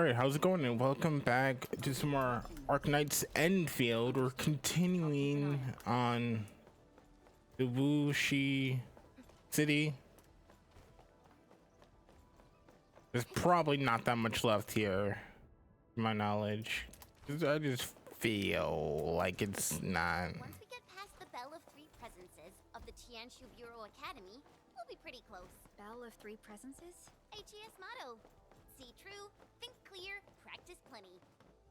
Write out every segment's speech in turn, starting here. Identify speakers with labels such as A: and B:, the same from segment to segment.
A: Alright, how's it going? And welcome back to some more Arknights Endfield. We're continuing on the Wuxi city. There's probably not that much left here, to my knowledge. I just feel like it's not.
B: Once we get past the Bell of Three Presences of the Tianshu Bureau Academy, we'll be pretty close.
C: Bell of Three Presences?
B: HES motto. See true, think clear, practice plenty.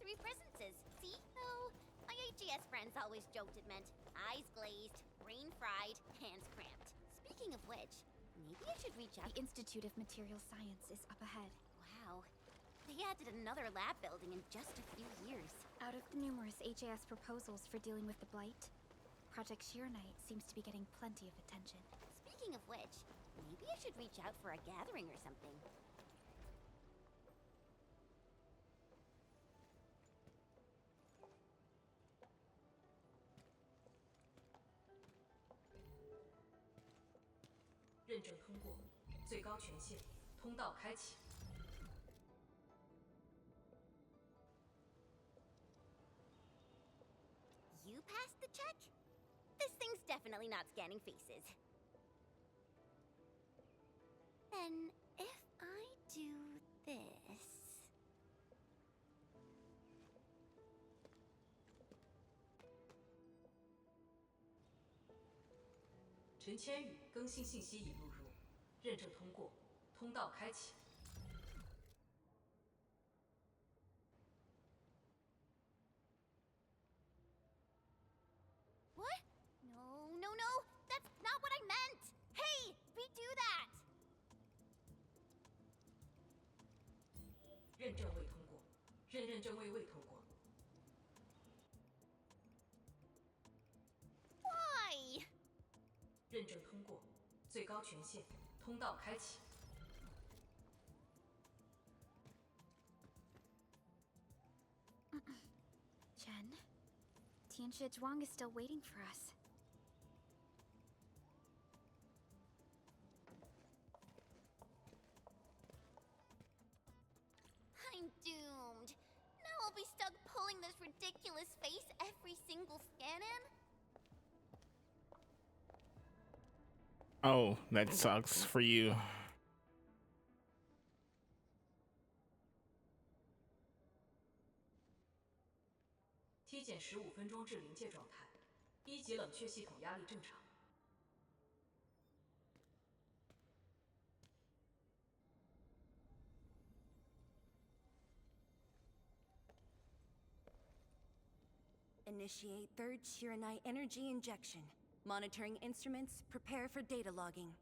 B: Three presences, see? Oh, my HES friends always joked it meant eyes glazed, brain fried, hands cramped. Speaking of which, maybe I should reach out.
C: The Institute of Material Science is up ahead.
B: Wow. They added another lab building in just a few years.
C: Out of the numerous HAS proposals for dealing with the Blight, Project Arknight seems to be getting plenty of attention.
B: Speaking of which, maybe I should reach out for a gathering or something. You passed the check? This thing's definitely not scanning faces. Then, if I do this... What? No, no, no! That's not what I meant! Hey! Redo that! Why?
C: Chen, Tianshi Zhuang is still waiting for us.
B: I'm doomed. Now I'll be stuck pulling this ridiculous face every single scan-in?
A: Oh, that sucks for you.
D: Initiate third Shiranite energy injection. Monitoring instruments, prepare for data logging.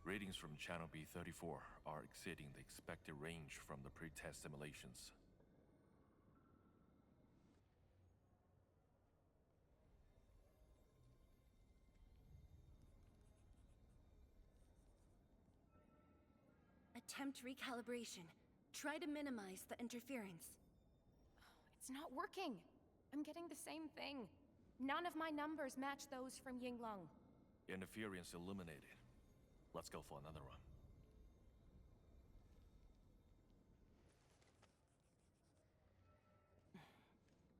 E: Readings from channel B34 are exceeding the expected range from the pre-test simulations.
D: Attempt recalibration. Try to minimize the interference.
F: It's not working. I'm getting the same thing. None of my numbers match those from Yinglong.
E: Interference eliminated. Let's go for another run.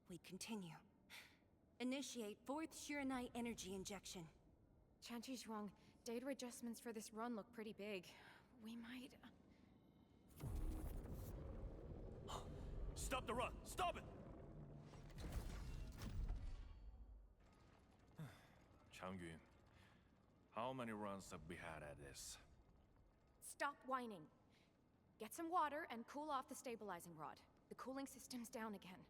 D: We continue. Initiate fourth Shiranite energy injection.
F: Tianshi Zhuang, data adjustments for this run look pretty big. We might...
E: Stop the run! Stop it! Changyun, how many runs have we had at this?
F: Stop whining. Get some water and cool off the stabilizing rod. The cooling system's down again.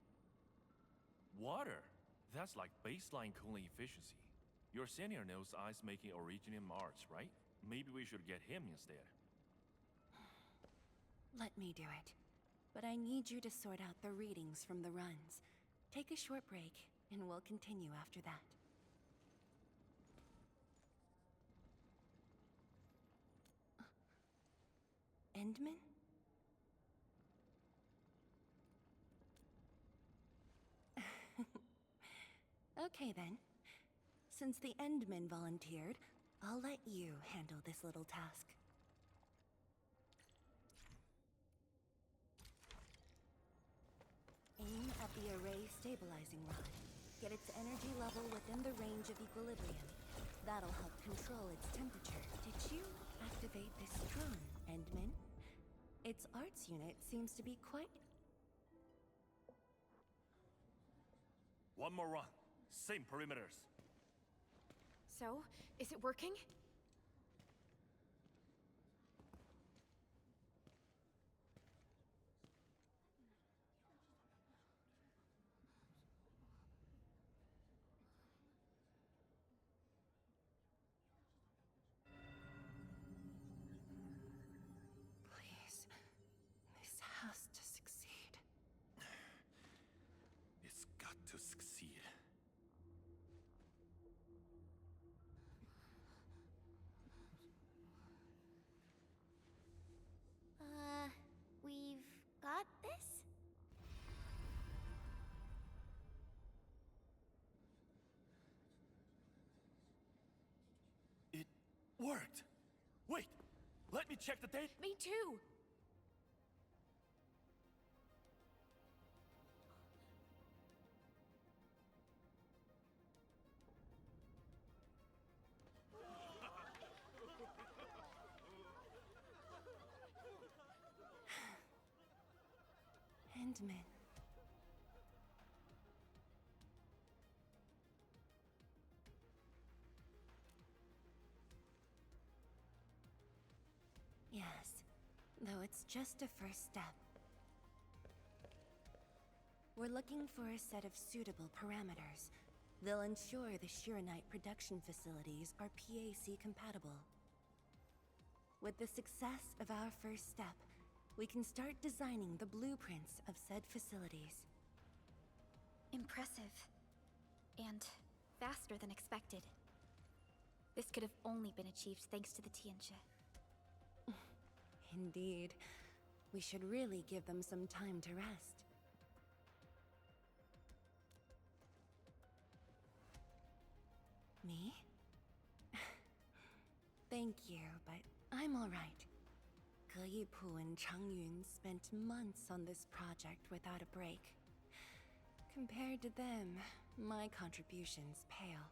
E: Water? That's like baseline cooling efficiency. Your senior knows ice making origin in Mars, right? Maybe we should get him instead.
D: Let me do it. But I need you to sort out the readings from the runs. Take a short break, and we'll continue after that. Endman? Okay then. Since the Endman volunteered, I'll let you handle this little task. Aim at the array stabilizing rod. Get its energy level within the range of equilibrium. That'll help control its temperature. Did you activate this drone, Endman? Its arts unit seems to be quite...
E: One more run. Same perimeters.
F: So, is it working?
D: Please, this has to succeed.
E: It's got to succeed.
B: We've got this?
E: It worked! Wait! Let me check the date!
F: Me too!
D: Endman. Yes, though it's just a first step. We're looking for a set of suitable parameters. They'll ensure the Shironite production facilities are PAC compatible. With the success of our first step, we can start designing the blueprints of said facilities.
C: Impressive. And faster than expected. This could have only been achieved thanks to the Tianxia.
D: Indeed. We should really give them some time to rest. Me? Thank you, but I'm all right. Ge Yipu and Changyun spent months on this project without a break. Compared to them, my contributions pale.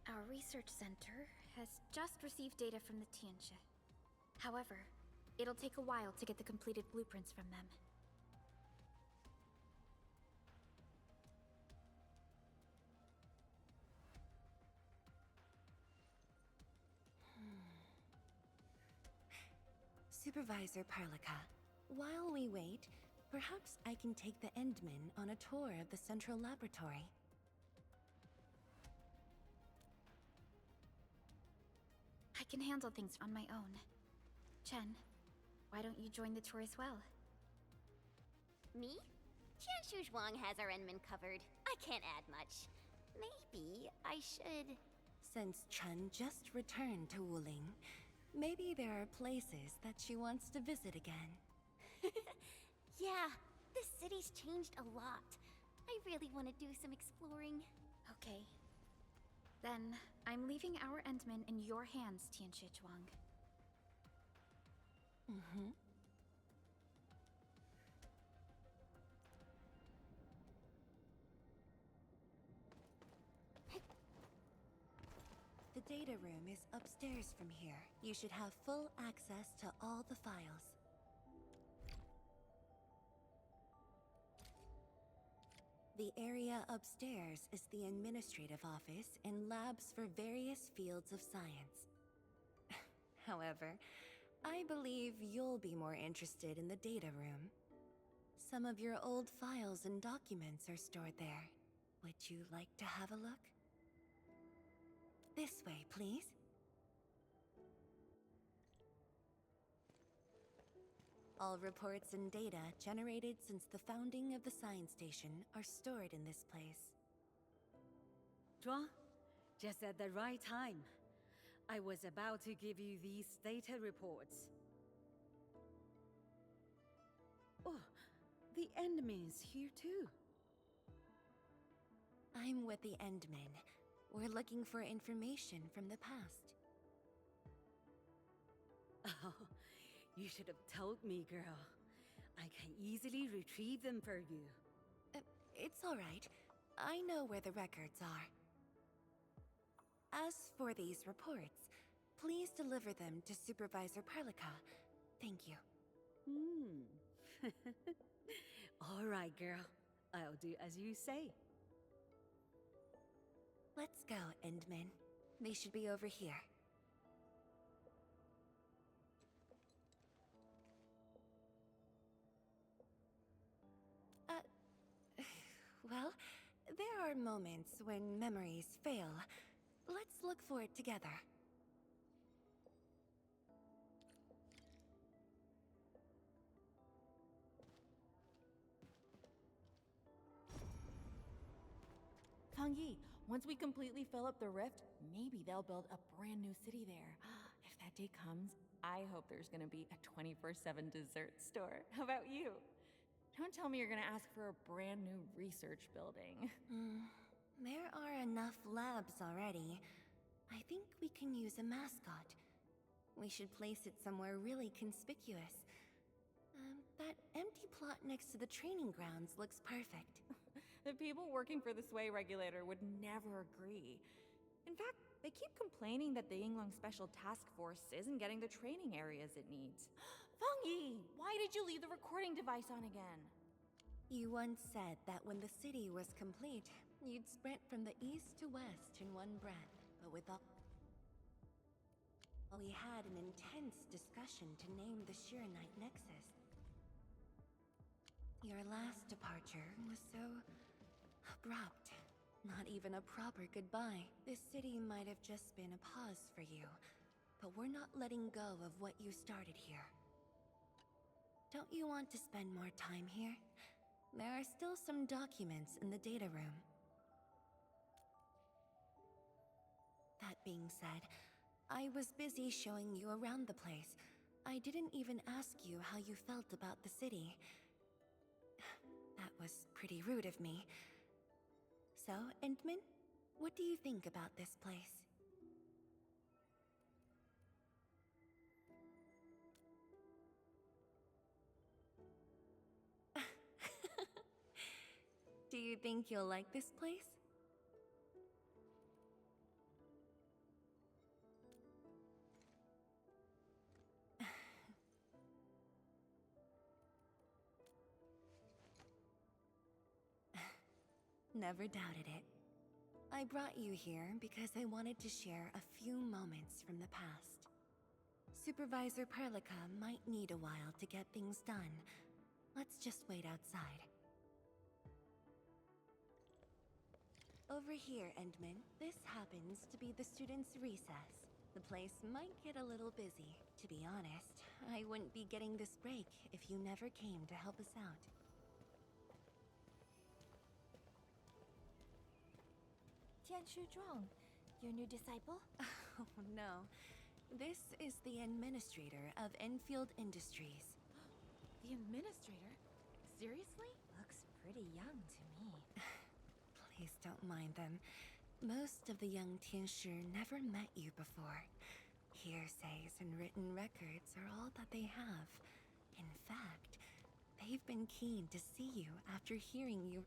C: Our research center has just received data from the Tianxia. However, it'll take a while to get the completed blueprints from them.
D: Supervisor Parlika, while we wait, perhaps I can take the Endman on a tour of the central laboratory.
C: I can handle things on my own. Chen, why don't you join the tour as well?
B: Me? Qianshu Zhuang has our Enman covered. I can't add much. Maybe I should...
D: Since Chen just returned to Wuling, maybe there are places that she wants to visit again.
B: Yeah, this city's changed a lot. I really want to do some exploring.
C: Okay. Then, I'm leaving our Endman in your hands, Tianxia Zhuang.
D: Mm-hmm. The data room is upstairs from here. You should have full access to all the files. The area upstairs is the administrative office and labs for various fields of science. However, I believe you'll be more interested in the data room. Some of your old files and documents are stored there. Would you like to have a look? This way, please. All reports and data generated since the founding of the science station are stored in this place.
G: Zhuang, just at the right time. I was about to give you these data reports. Oh, the Endman's here too.
D: I'm with the Endmen. We're looking for information from the past.
G: Oh, you should have told me, girl. I can easily retrieve them for you.
D: It's all right. I know where the records are. As for these reports, please deliver them to Supervisor Perlica. Thank you.
G: All right, girl. I'll do as you say.
D: Let's go, Endman. They should be over here. Well, there are moments when memories fail. Let's look for it together.
H: Kang Yi, once we completely fill up the rift, maybe they'll build a brand new city there. If that day comes, I hope there's gonna be a 24/7 dessert store. How about you? Don't tell me you're gonna ask for a brand new research building.
D: There are enough labs already. I think we can use a mascot. We should place it somewhere really conspicuous. That empty plot next to the training grounds looks perfect.
H: The people working for the Sway Regulator would never agree. In fact, they keep complaining that the Yinglong Special Task Force isn't getting the training areas it needs. Feng Yi, why did you leave the recording device on again?
D: You once said that when the city was complete, you'd sprint from the east to west in one breath, but with all... We had an intense discussion to name the Shiranite Nexus. Your last departure was so... abrupt. Not even a proper goodbye. This city might have just been a pause for you, but we're not letting go of what you started here. Don't you want to spend more time here? There are still some documents in the data room. That being said, I was busy showing you around the place. I didn't even ask you how you felt about the city. That was pretty rude of me. So, Endman, what do you think about this place? Do you think you'll like this place? Never doubted it. I brought you here because I wanted to share a few moments from the past. Supervisor Perlica might need a while to get things done. Let's just wait outside. Over here, Endman. This happens to be the students' recess. The place might get a little busy. To be honest, I wouldn't be getting this break if you never came to help us out.
C: Tianshu Zhuang, your new disciple?
D: Oh no. This is the administrator of Enfield Industries.
H: The administrator? Seriously?
C: Looks pretty young to me.
D: Please don't mind them. Most of the young Tianshu never met you before. Hearsays and written records are all that they have. In fact, they've been keen to see you after hearing you.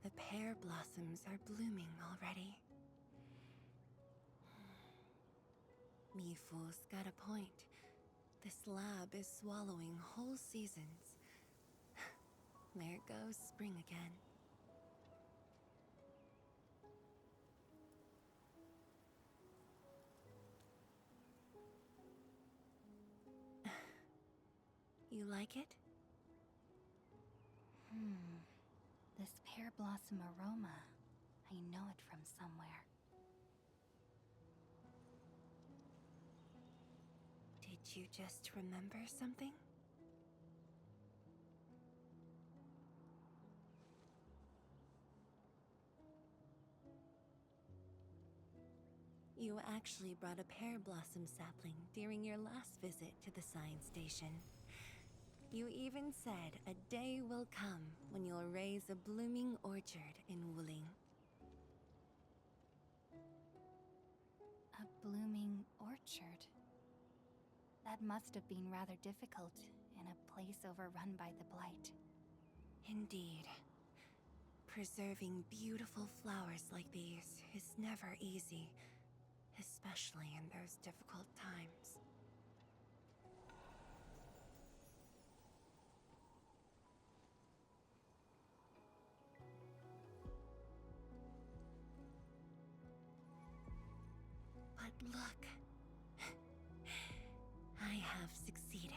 D: The pear blossoms are blooming already. Mifu's got a point. This lab is swallowing whole seasons. There goes spring again. You like it?
C: This pear blossom aroma. I know it from somewhere.
D: Did you just remember something? You actually brought a pear blossom sapling during your last visit to the science station. You even said a day will come when you'll raise a blooming orchard in Wuling.
C: A blooming orchard. That must have been rather difficult in a place overrun by the Blight.
D: Indeed. Preserving beautiful flowers like these is never easy, especially in those difficult times. But look, I have succeeded.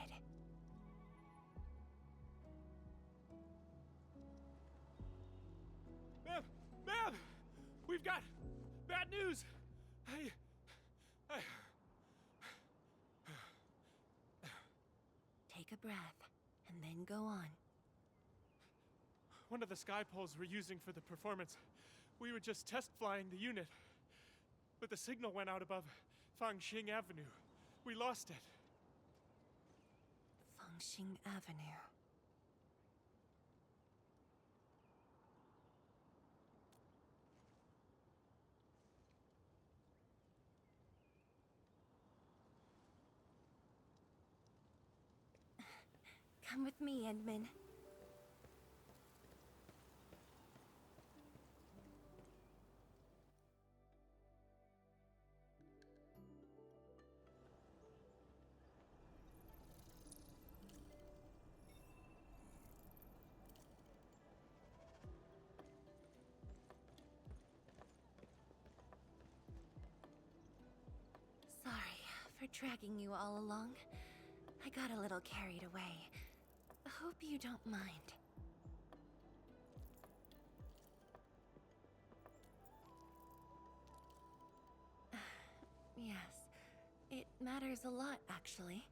I: Ma'am! We've got bad news!
D: Take a breath, and then go on.
I: One of the sky poles we're using for the performance, we were just test flying the unit. But the signal went out above Fangxing Avenue. We lost it.
D: Fangxing Avenue. Come with me, Edmund. Sorry for dragging you all along. I got a little carried away. Hope you don't mind. Yes, it matters a lot, actually.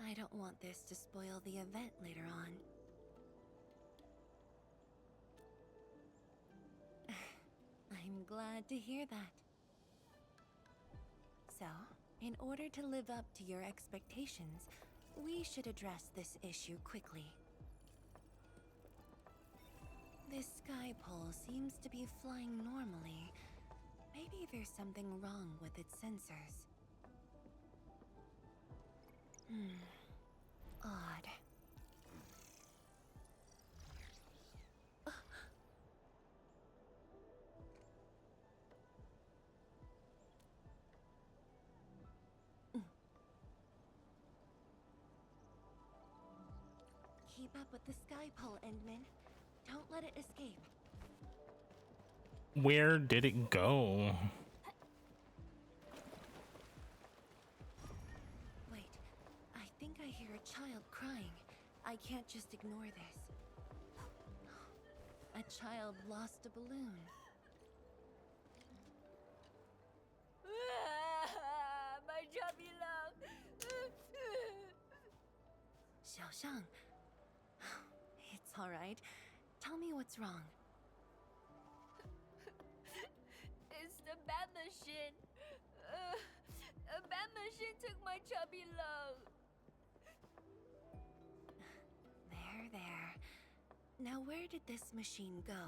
D: I don't want this to spoil the event later on. I'm glad to hear that. So, in order to live up to your expectations, we should address this issue quickly. This sky pole seems to be flying normally. Maybe there's something wrong with its sensors. Odd. Keep up with the sky pole, Endman. Don't let it escape.
A: Where did it go?
D: Wait, I think I hear a child crying. I can't just ignore this. A child lost a balloon.
G: My chubby love.
D: Xiaoshang. It's all right. Tell me what's wrong.
G: It's the bad machine. A bad machine took my chubby love.
D: There. Now where did this machine go?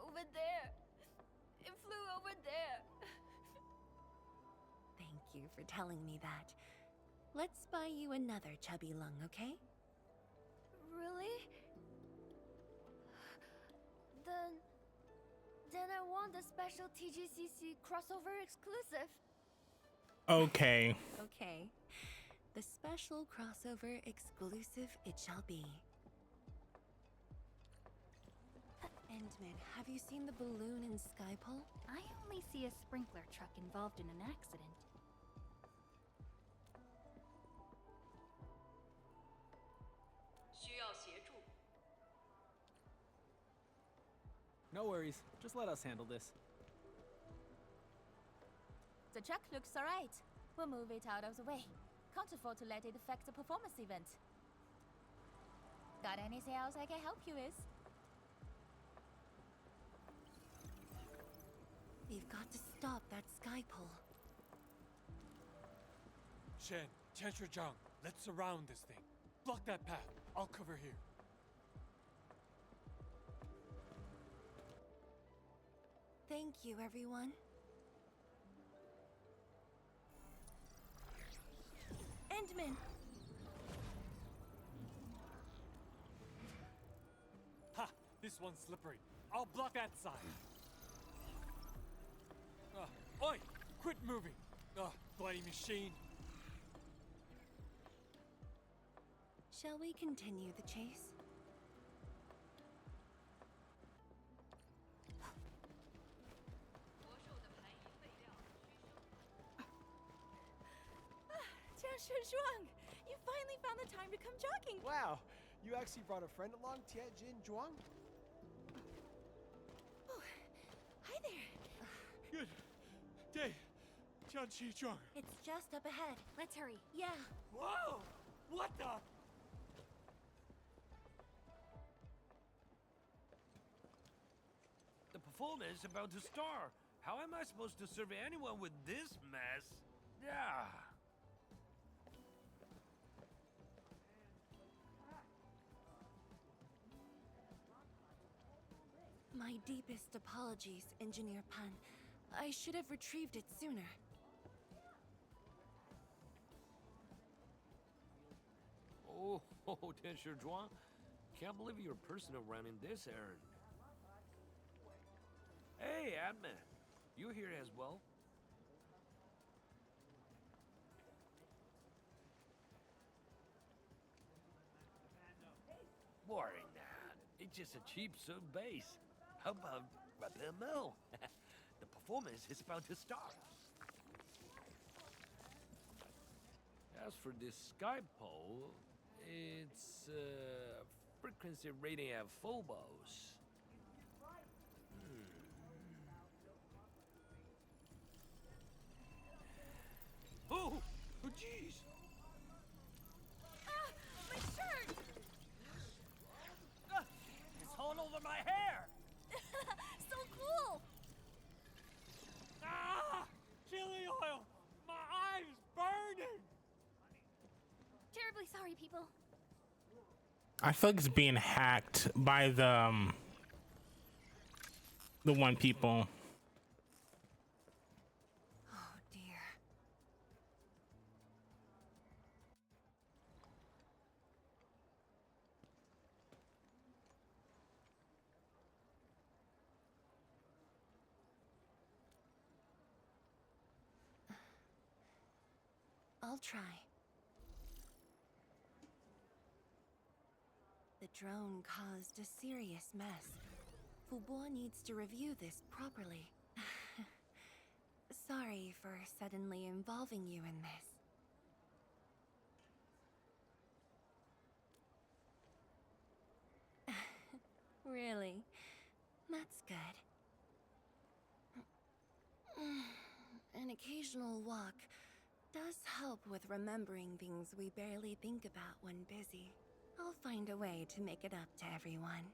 G: Over there. It flew over there.
D: Thank you for telling me that. Let's buy you another chubby lung, okay?
G: Really? Then I want the special TGCC crossover exclusive.
A: Okay.
D: Okay. The special crossover exclusive it shall be. Endman, have you seen the balloon in Skypole?
C: I only see a sprinkler truck involved in an accident.
J: No worries. Just let us handle this.
K: The truck looks alright. We'll move it out of the way. Can't afford to let it affect the performance event. Got anything else I can help you with?
D: We've got to stop that sky pole.
I: Shen, Chancellor Zhang, let's surround this thing. Block that path. I'll cover here.
D: Thank you, everyone. Endman!
I: Ha! This one's slippery. I'll block that side. Oi! Quit moving! Bloody machine.
D: Shall we continue the chase?
H: Zhuang, you finally found the time to come jogging.
L: Wow, you actually brought a friend along, Tianjin Zhuang?
H: Oh, hi there.
I: Good day, Tianqi Zhuang.
D: It's just up ahead.
H: Let's hurry.
D: Yeah.
I: Whoa! What the?
M: The performance is about to start. How am I supposed to serve anyone with this mess? Yeah.
D: My deepest apologies, Engineer Pan. I should have retrieved it sooner.
M: Oh, Tensher Zhuang. Can't believe you're personal running this errand. Hey, Admin. You here as well? Boring that. It's just a cheap soap base. How about repair mill? The performance is about to start. As for this sky pole, it's frequency rating at Phobos. Oh, jeez!
H: Ah, my shirt!
M: It's all over my hair!
H: So cool!
I: Ah! Chili oil! My eyes burning!
B: Terribly sorry, people.
A: I feel like it's being hacked by the one people.
D: Oh dear. I'll try. The drone caused a serious mess. Fubo needs to review this properly. Sorry for suddenly involving you in this. Really? That's good. An occasional walk does help with remembering things we barely think about when busy. I'll find a way to make it up to everyone.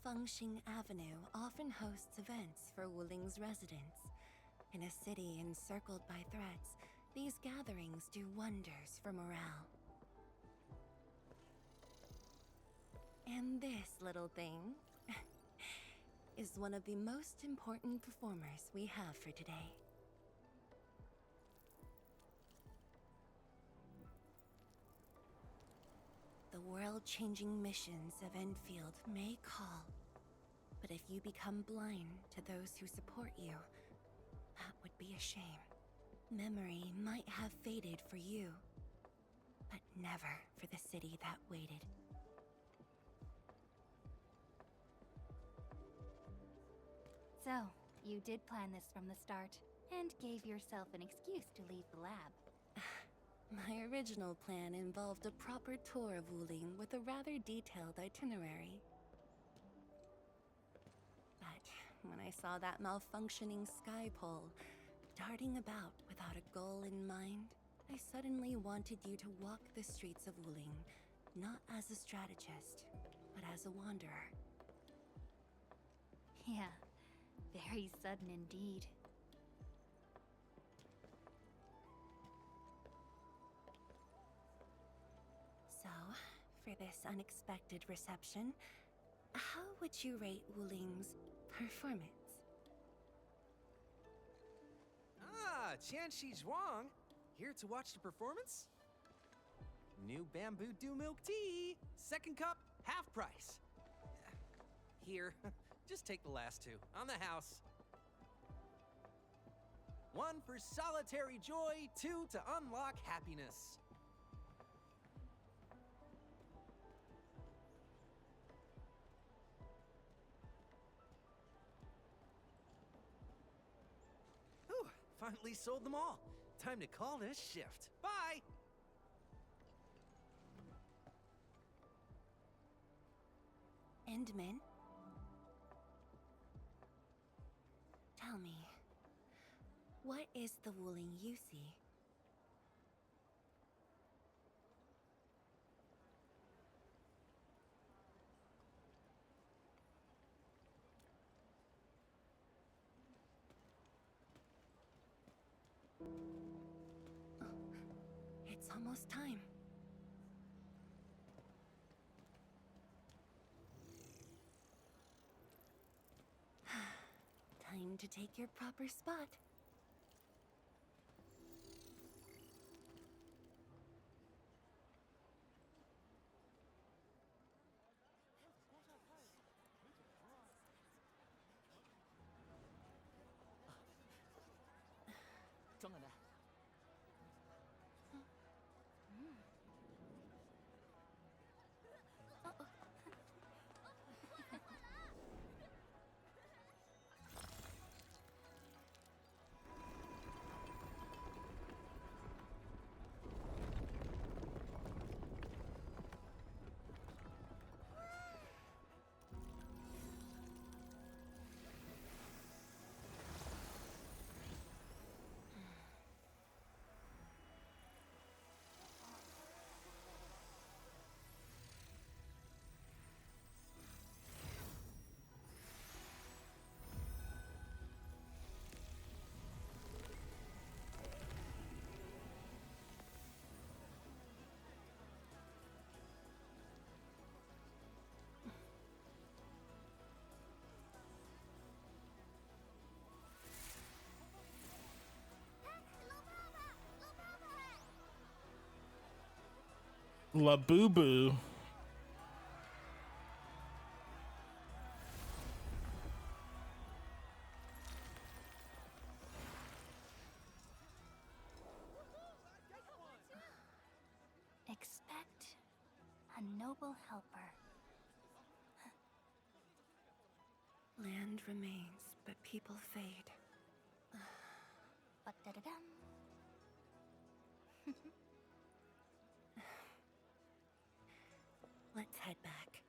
D: Fengxing Avenue often hosts events for Wuling's residents. In a city encircled by threats, these gatherings do wonders for morale. And this little thing is one of the most important performers we have for today. The world-changing missions of Enfield may call, but if you become blind to those who support you, that would be a shame. Memory might have faded for you, but never for the city that waited.
C: So, you did plan this from the start, and gave yourself an excuse to leave the lab.
D: My original plan involved a proper tour of Wuling with a rather detailed itinerary. But when I saw that malfunctioning sky pole, darting about without a goal in mind, I suddenly wanted you to walk the streets of Wuling, not as a strategist, but as a wanderer.
C: Yeah, very sudden indeed.
D: So, for this unexpected reception, how would you rate Wuling's performance?
N: Ah, Qianxi Zhuang! Here to watch the performance? New bamboo dew milk tea! Second cup, half price. Here, just take the last two, on the house. One for solitary joy, two to unlock happiness. Whew, finally sold them all. Time to call this shift. Bye!
D: Endman? Tell me, what is the Wuling you see? It's almost time. Time to take your proper spot.
A: La Boo Boo.
C: Expect a noble helper.
D: Land remains, but people fade.
C: But da-da-dum.
D: Let's head back.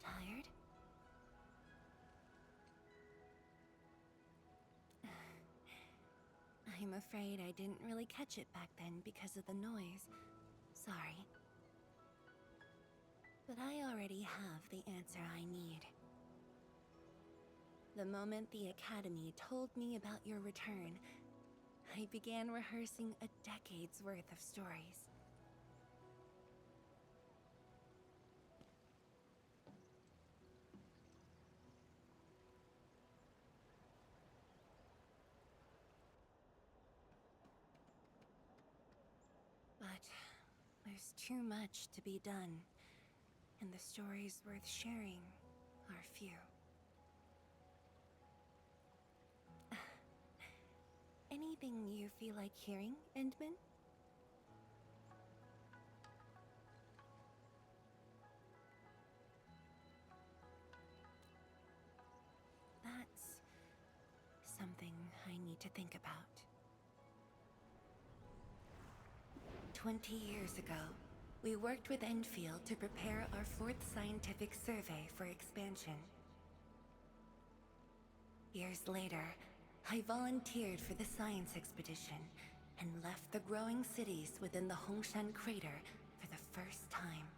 D: Tired? I'm afraid I didn't really catch it back then because of the noise. Sorry. But I already have the answer I need. The moment the Academy told me about your return, I began rehearsing a decade's worth of stories. But there's too much to be done, and the stories worth sharing are few. Anything you feel like hearing, Endman? That's something I need to think about. 20 years ago, we worked with Endfield to prepare our 4th scientific survey for expansion. Years later, I volunteered for the science expedition and left the growing cities within the Hongshan crater for the first time.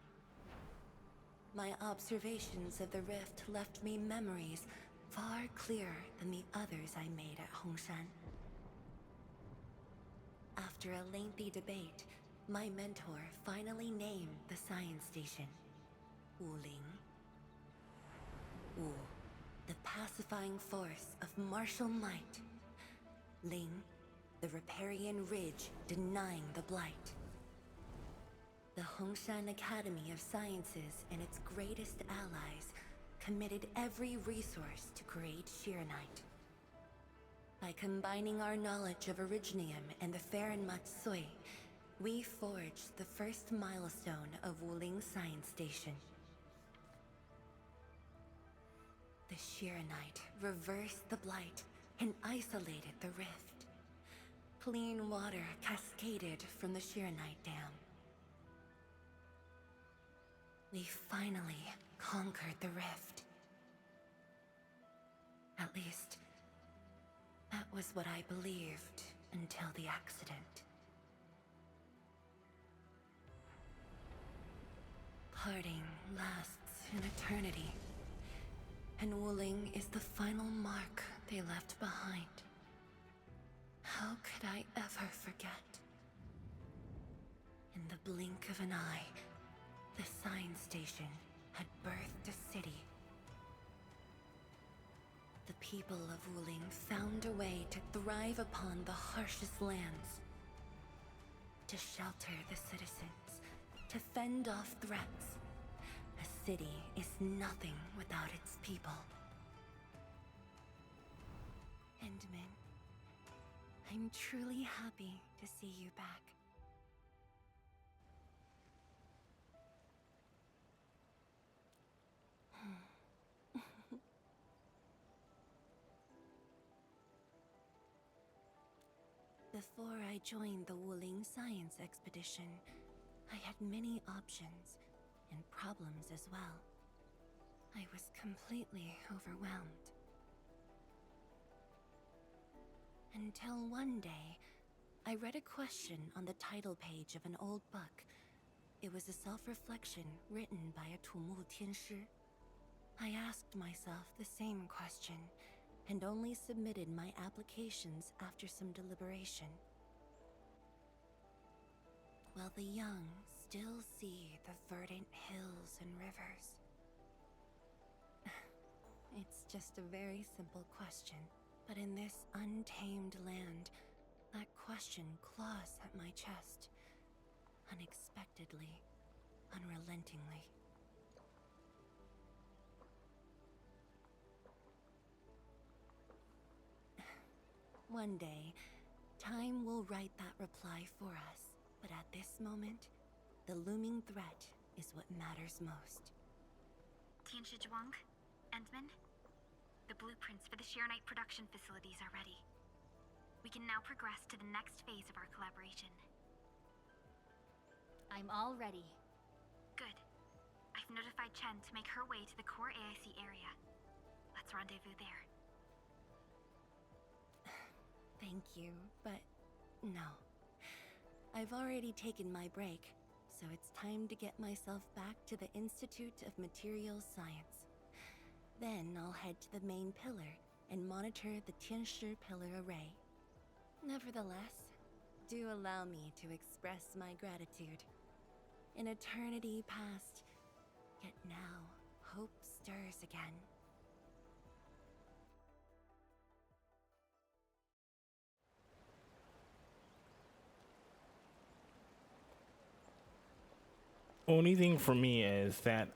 D: My observations of the rift left me memories far clearer than the others I made at Hongshan. After a lengthy debate, my mentor finally named the science station Wuling. Wu, the pacifying force of martial might. Ling, the riparian ridge denying the blight. The Hongshan Academy of Sciences and its greatest allies committed every resource to create Shiranite. By combining our knowledge of Originium and the Farron Matsui, we forged the first milestone of Wuling Science Station. The Shiranite reversed the blight and isolated the rift. Clean water cascaded from the Shiranite Dam. We finally conquered the rift. At least, that was what I believed until the accident. Parting lasts an eternity, and Wuling is the final mark they left behind. How could I ever forget? In the blink of an eye, the science station had birthed a city. The people of Wuling found a way to thrive upon the harshest lands, to shelter the citizens, to fend off threats. A city is nothing without its people. Endman, I'm truly happy to see you back. Before I joined the Wuling Science Expedition, I had many options and problems as well. I was completely overwhelmed. Until one day, I read a question on the title page of an old book. It was a self-reflection written by a Tumu Tianshi. I asked myself the same question, and only submitted my applications after some deliberation. While the young still see the verdant hills and rivers. It's just a very simple question, but in this untamed land, that question claws at my chest, unexpectedly, unrelentingly. One day, time will write that reply for us, but at this moment, the looming threat is what matters most.
C: Tianshi Zhuang, Endman, the blueprints for the Shiranite production facilities are ready. We can now progress to the next phase of our collaboration.
K: I'm all ready.
C: Good. I've notified Chen to make her way to the core AIC area. Let's rendezvous there.
D: Thank you, but no. I've already taken my break, so it's time to get myself back to the Institute of Materials Science. Then I'll head to the main pillar and monitor the Tianshi pillar array. Nevertheless, do allow me to express my gratitude. An eternity past, yet now hope stirs again.
A: Only thing for me is that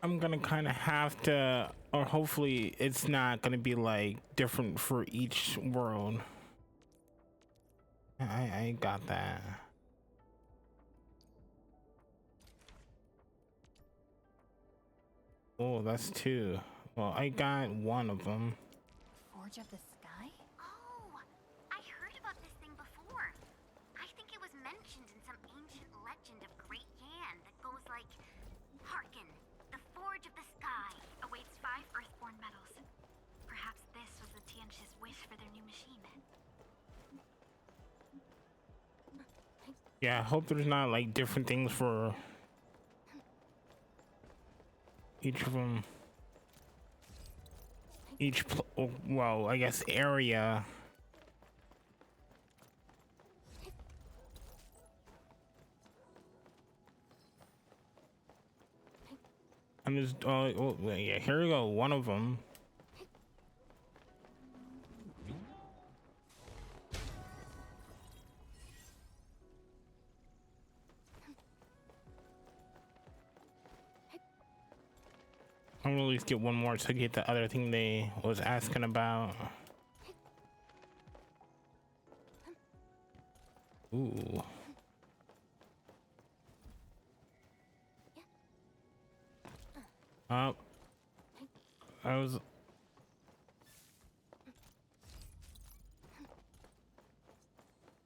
A: I'm gonna kind of have to, or hopefully it's not gonna be like different for each world. I got that. Oh, that's two. Well, I got one of them.
C: Forge of the Sky?
B: Oh, I heard about this thing before. I think it was mentioned in some ancient legend of Great Yan that goes like, "Hearken, the Forge of the Sky awaits 5 Earthborn metals. Perhaps this was the Tianshi's wish for their new machine."
A: Yeah, I hope there's not like different things for each of them. Well, I guess area. I'm just, oh yeah, here we go, one of them. I'm gonna at least get one more to get the other thing they was asking about. Ooh.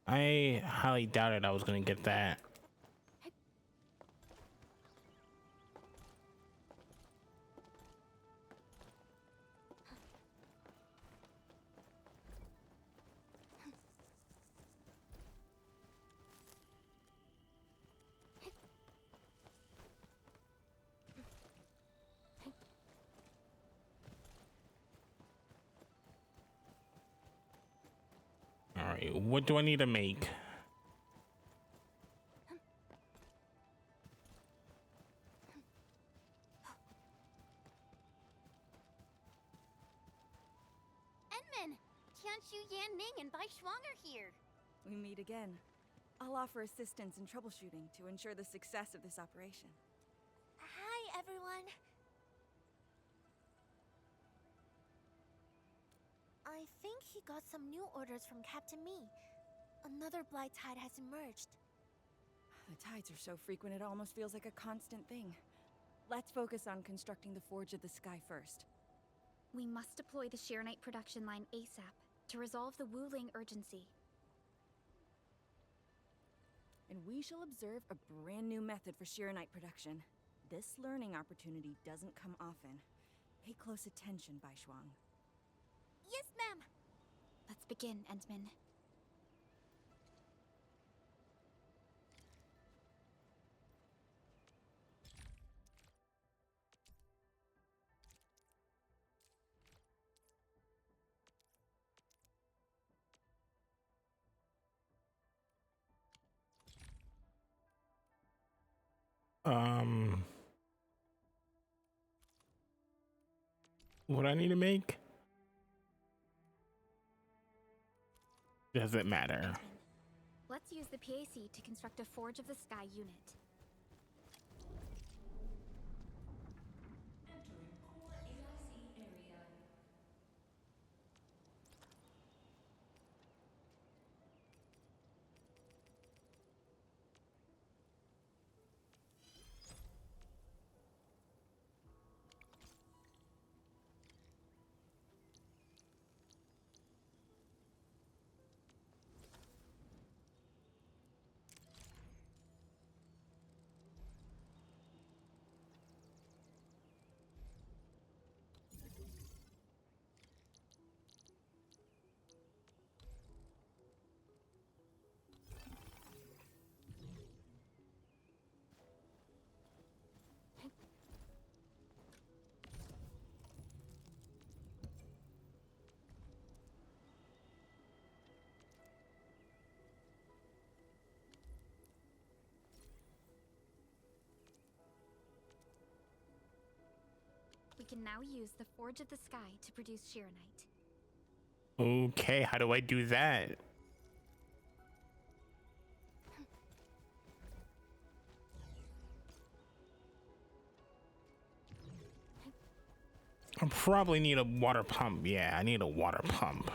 A: I highly doubted I was gonna get that. All right, what do I need to make?
B: Enman, Tianshu, Yan Ning, and Bai Shuang are here.
F: We meet again. I'll offer assistance in troubleshooting to ensure the success of this operation.
B: Hi, everyone. I think he got some new orders from Captain Mi. Another blight tide has emerged.
F: The tides are so frequent it almost feels like a constant thing. Let's focus on constructing the Forge of the Sky first.
O: We must deploy the Sheernite production line ASAP to resolve the Wuling urgency.
F: And we shall observe a brand new method for Sheernite production. This learning opportunity doesn't come often. Pay close attention, Bai Shuang.
B: Yes, ma'am.
O: Let's begin, Endman.
A: What I need to make? Does it matter?
O: Let's use the PAC to construct a Forge of the Sky unit. can now use the Forge of the Sky to produce Shirenite.
A: Okay, how do I do that? I probably need a water pump. Yeah, I need a water pump.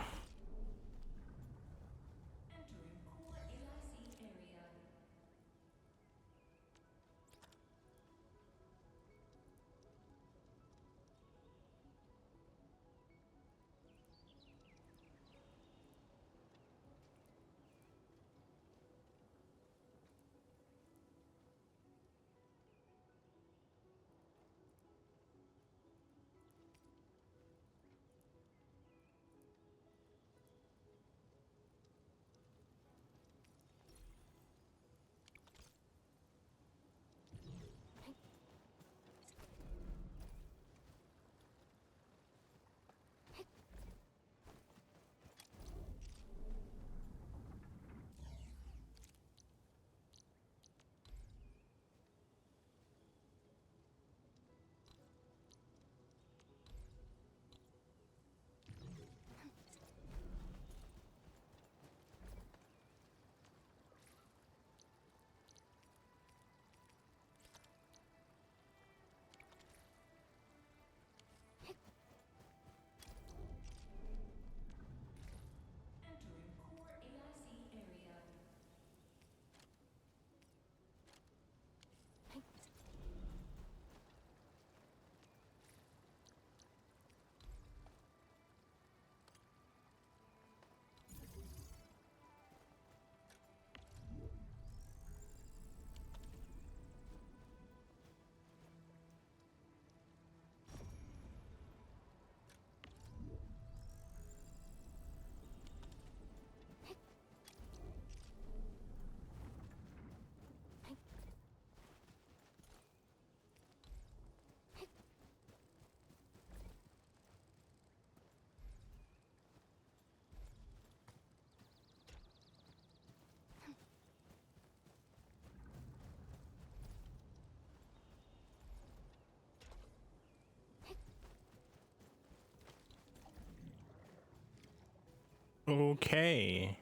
A: Okay.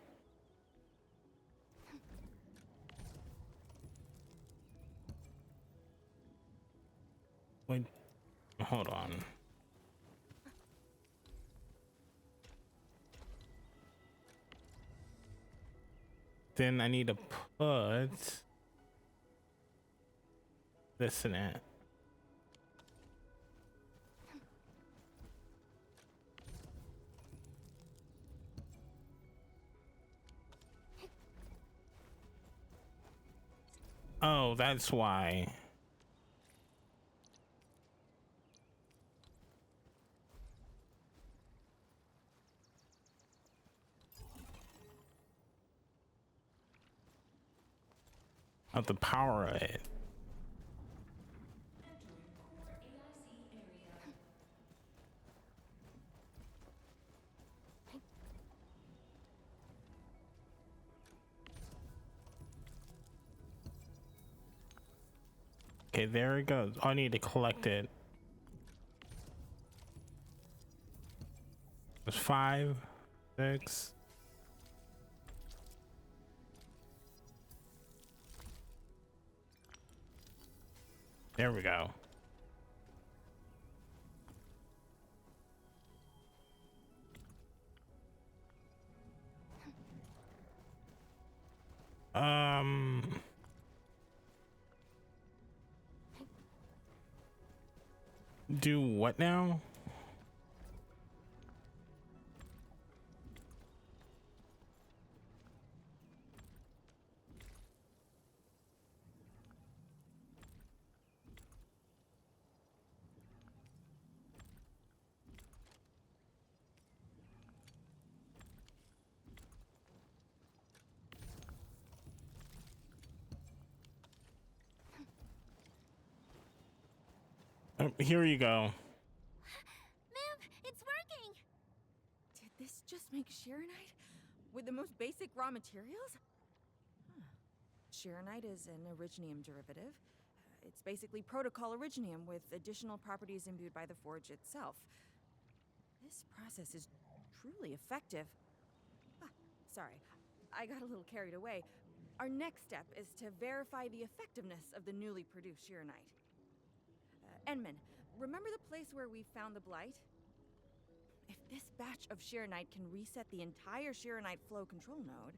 A: Wait, hold on. Then I need to put this in it. Oh, that's why. Of the power of it. Okay, there it goes. I need to collect it. There's 5, 6. There we go. Do what now? Oh, here you go.
B: Ma'am, it's working!
F: Did this just make Shirenite? With the most basic raw materials? Huh. Shirenite is an originium derivative. It's basically protocol originium with additional properties imbued by the forge itself. This process is truly effective. Ah, sorry, I got a little carried away. Our next step is to verify the effectiveness of the newly produced Sheeranite. Enman, remember the place where we found the Blight? If this batch of Sheeranite can reset the entire Sheeranite flow control node...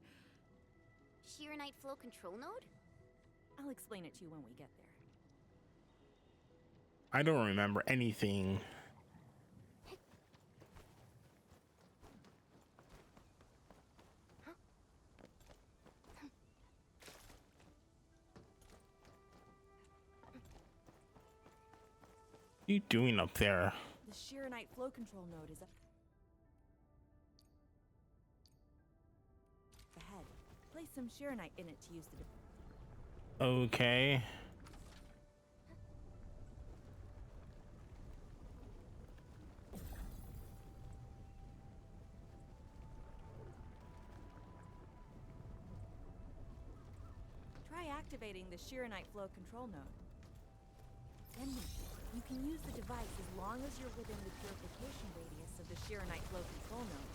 B: Sheeranite flow control node?
F: I'll explain it to you when we get there.
A: I don't remember anything. What are you doing up there?
F: The Sheeranite flow control node is up ahead. Place some Sheeranite in it to use the...
A: Okay.
F: Try activating the Sheeranite flow control node. Then you can use the device as long as you're within the purification radius of the Sheeranite flow control node.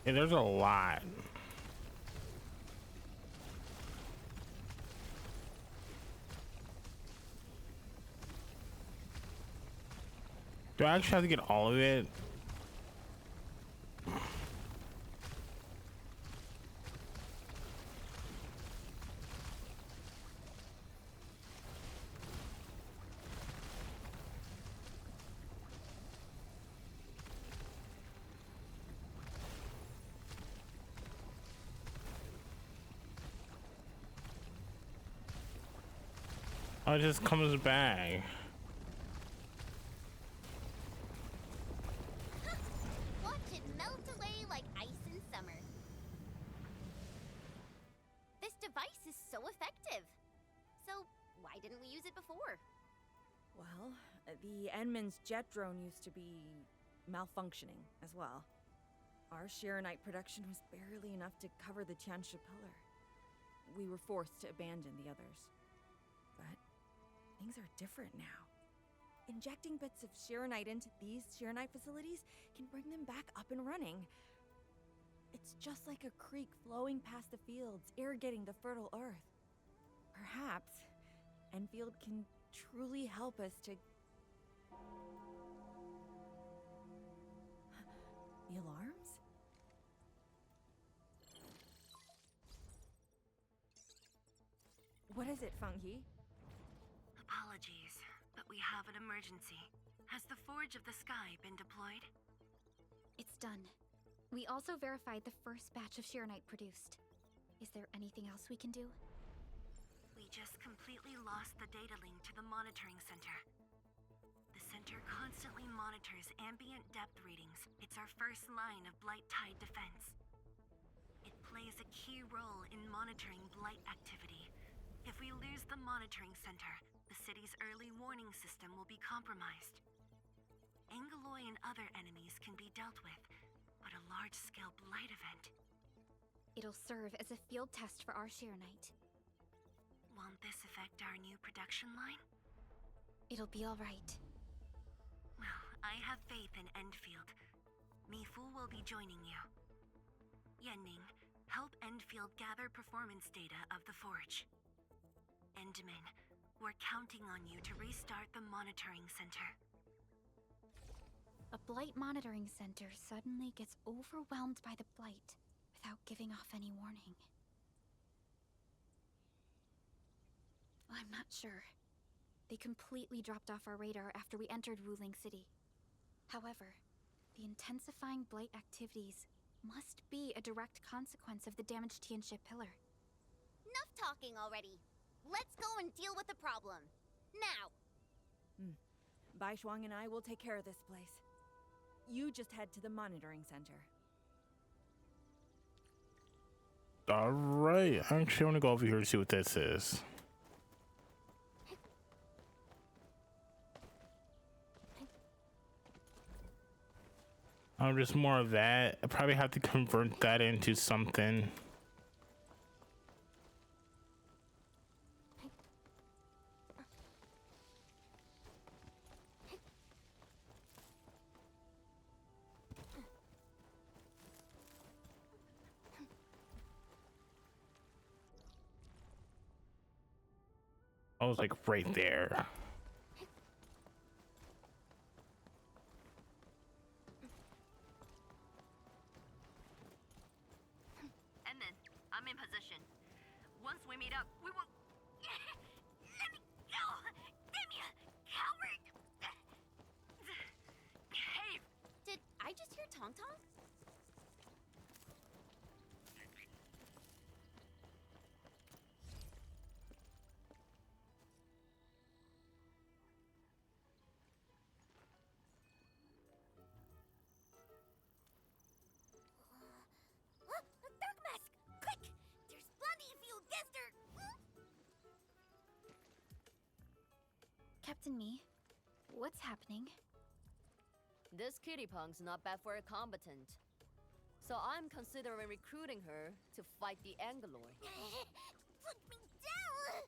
A: Yeah, there's a lot. Do I actually have to get all of it? Oh, it just comes back.
B: Watch it melt away like ice in summer. This device is so effective. So, why didn't we use it before?
F: Well, the Enman's jet drone used to be malfunctioning as well. Our Sheeranite production was barely enough to cover the Tiansha pillar. We were forced to abandon the others. But things are different now. Injecting bits of Sheeranite into these Sheeranite facilities can bring them back up and running. It's just like a creek flowing past the fields, irrigating the fertile earth. Perhaps Enfield can truly help us to... The alarms? What is it, Fungi?
D: Apologies, but we have an emergency. Has the Forge of the Sky been deployed?
O: It's done. We also verified the first batch of Sheeranite produced. Is there anything else we can do?
D: We just completely lost the data link to the monitoring center. The center constantly monitors ambient depth readings. It's our first line of Blight Tide defense. It plays a key role in monitoring Blight activity. If we lose the monitoring center, the city's early warning system will be compromised. Angeloy and other enemies can be dealt with, but a large-scale Blight event...
O: It'll serve as a field test for our Sheeranite.
D: Won't this affect our new production line?
O: It'll be all right.
D: Well, I have faith in Endfield. Mifu will be joining you. Yenning, help Endfield gather performance data of the Forge. Endman, we're counting on you to restart the monitoring center.
O: A Blight monitoring center suddenly gets overwhelmed by the Blight without giving off any warning. I'm not sure. They completely dropped off our radar after we entered Wuling City. However, the intensifying blight activities must be a direct consequence of the damaged Tianxia pillar.
B: Enough talking already. Let's go and deal with the problem. Now!
F: Bai Shuang and I will take care of this place. You just head to the monitoring center.
A: Alright, I actually want to go over here to see what this is. Just more of that. I probably have to convert that into something. I was like right there.
P: Edmund, I'm in position. Once we meet up, we will... Let me go! Damn you, coward! Cave!
B: Did I just hear Tong Tong? Dark Mask! Quick! There's bloody fuel gester!
O: Captain Me, what's happening?
P: This kitty punk's not bad for a combatant. So I'm considering recruiting her to fight the Angaloid.
B: Put me down!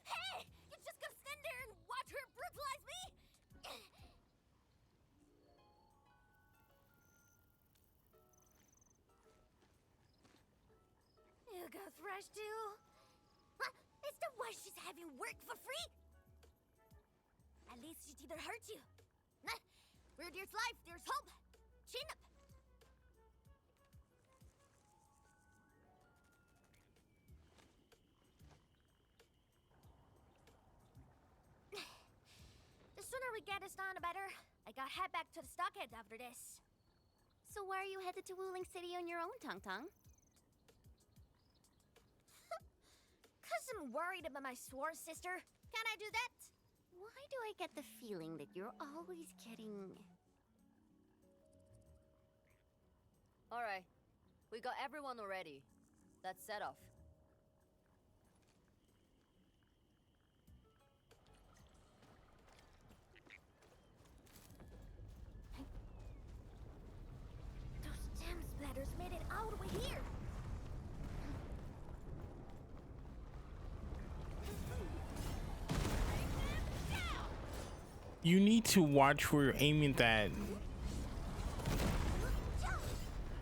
B: Hey! You just gonna stand there and watch her brutalize me? You got thrashed too? Huh? Is that why she's having work for free? At least she didn't hurt you. Nah, where there's life, there's hope. Chin up. The sooner we get this done, the better. I gotta head back to the stockade after this. So why are you headed to Wuling City on your own, Tong Tong? Cause I'm worried about my sworn sister. Can I do that? Why do I get the feeling that you're always getting...
P: Alright, we got everyone already. Let's set off.
B: Those gem splatters made it all the way here.
A: You need to watch where you're aiming that.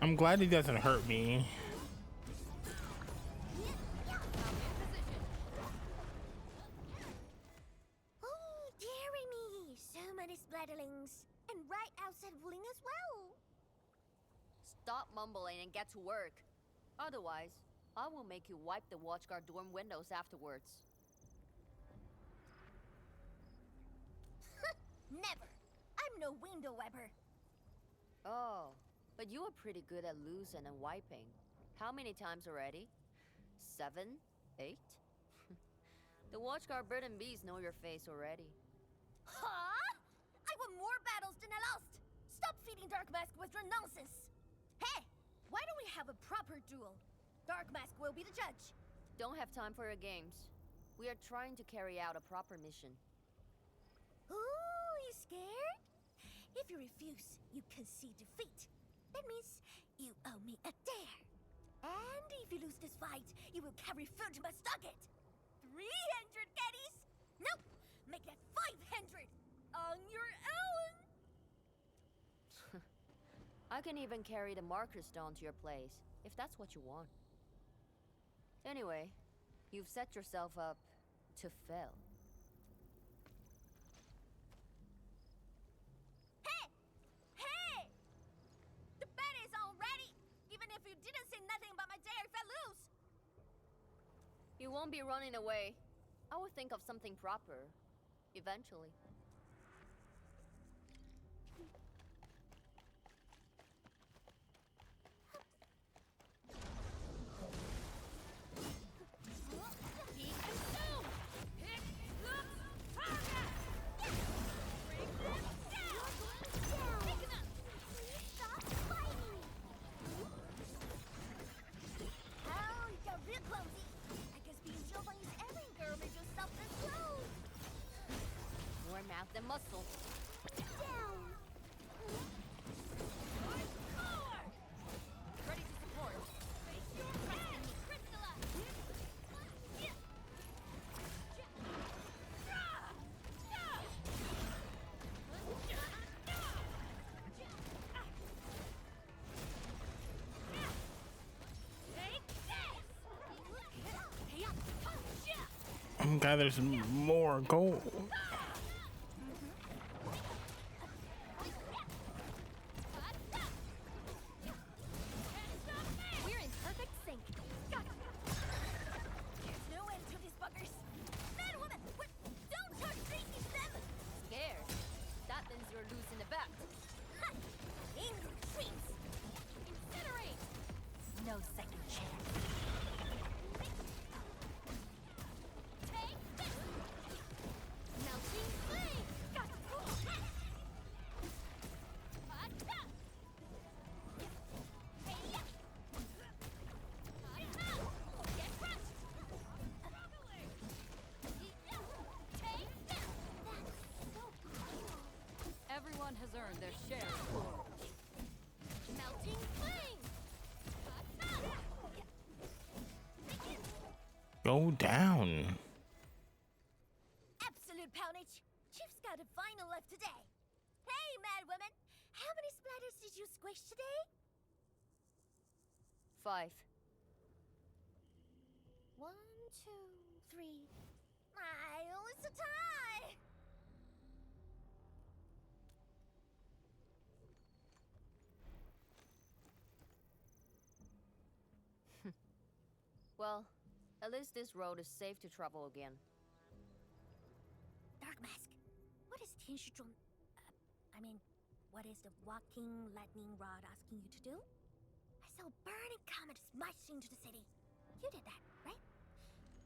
A: I'm glad it doesn't hurt me.
B: Oh, dearie me. So many splatterlings. And right outside Wuling as well.
P: Stop mumbling and get to work. Otherwise, I will make you wipe the watchguard dorm windows afterwards.
B: Never. I'm no window wiper.
P: Oh, but you are pretty good at losing and wiping. How many times already? 7? 8? The watchguard bird and bees know your face already.
B: Huh? I won more battles than I lost. Stop feeding Dark Mask with your nonsense. Hey, why don't we have a proper duel? Dark Mask will be the judge.
P: Don't have time for your games. We are trying to carry out a proper mission.
B: Ooh, you scared? If you refuse, you concede defeat. That means you owe me a dare. And if you lose this fight, you will carry food to my stockade. 300 caddies? Nope, make that 500 on your own.
P: I can even carry the marker stone to your place, if that's what you want. Anyway, you've set yourself up to fail.
B: Hey! The bet is already, even if you didn't say nothing about my dare if I lose.
P: You won't be running away. I will think of something proper. Eventually. More mouth than muscle. Ready to support.
A: Oh God, there's more gold.
B: We're in perfect sync. Got it. There's no end to these buggers. Man, woman, don't charge crazy them.
P: Scared? That means you're losing the bet.
B: Ha! Angry creeps. Incinerate. No second chance. Take this. Melting flame. Got it.
P: Everyone has earned their share of glory.
B: Melting flame.
A: Go down.
B: Absolute poundage. Chief's got a final left today. Hey, mad woman. How many splatters did you squish today?
P: 5.
B: 1, 2, 3. Oh, it's a tie.
P: Well, at least this road is safe to travel again.
B: Dark Mask. What is Tianshizhuang? What is the walking lightning rod asking you to do? I saw a burning comet smashed into the city. You did that, right?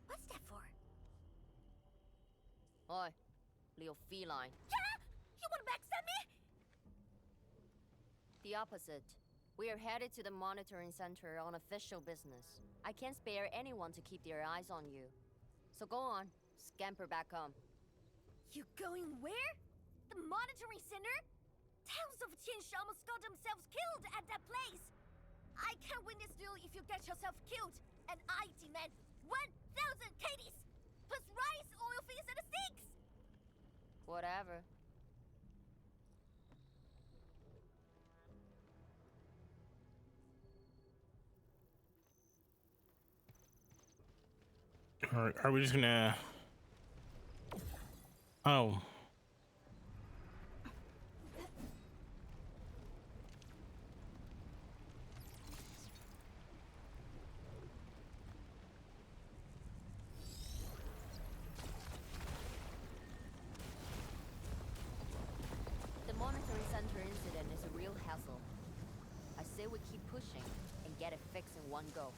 B: What's that for?
P: Oi, Leo Feline.
B: Yeah! You want to backstab me?
P: The opposite. We are headed to the monitoring center on official business. I can't spare anyone to keep their eyes on you. So go on, scamper back home.
B: You going where? The monitoring center? Thousands of Tianshi almost got themselves killed at that place. I can't win this duel if you get yourself killed. And I demand 1,000 KDs plus rice, oil fees, and a six.
P: Whatever.
A: Are we just gonna? Oh.
P: The monitoring center incident is a real hassle. I say we keep pushing and get it fixed in one go.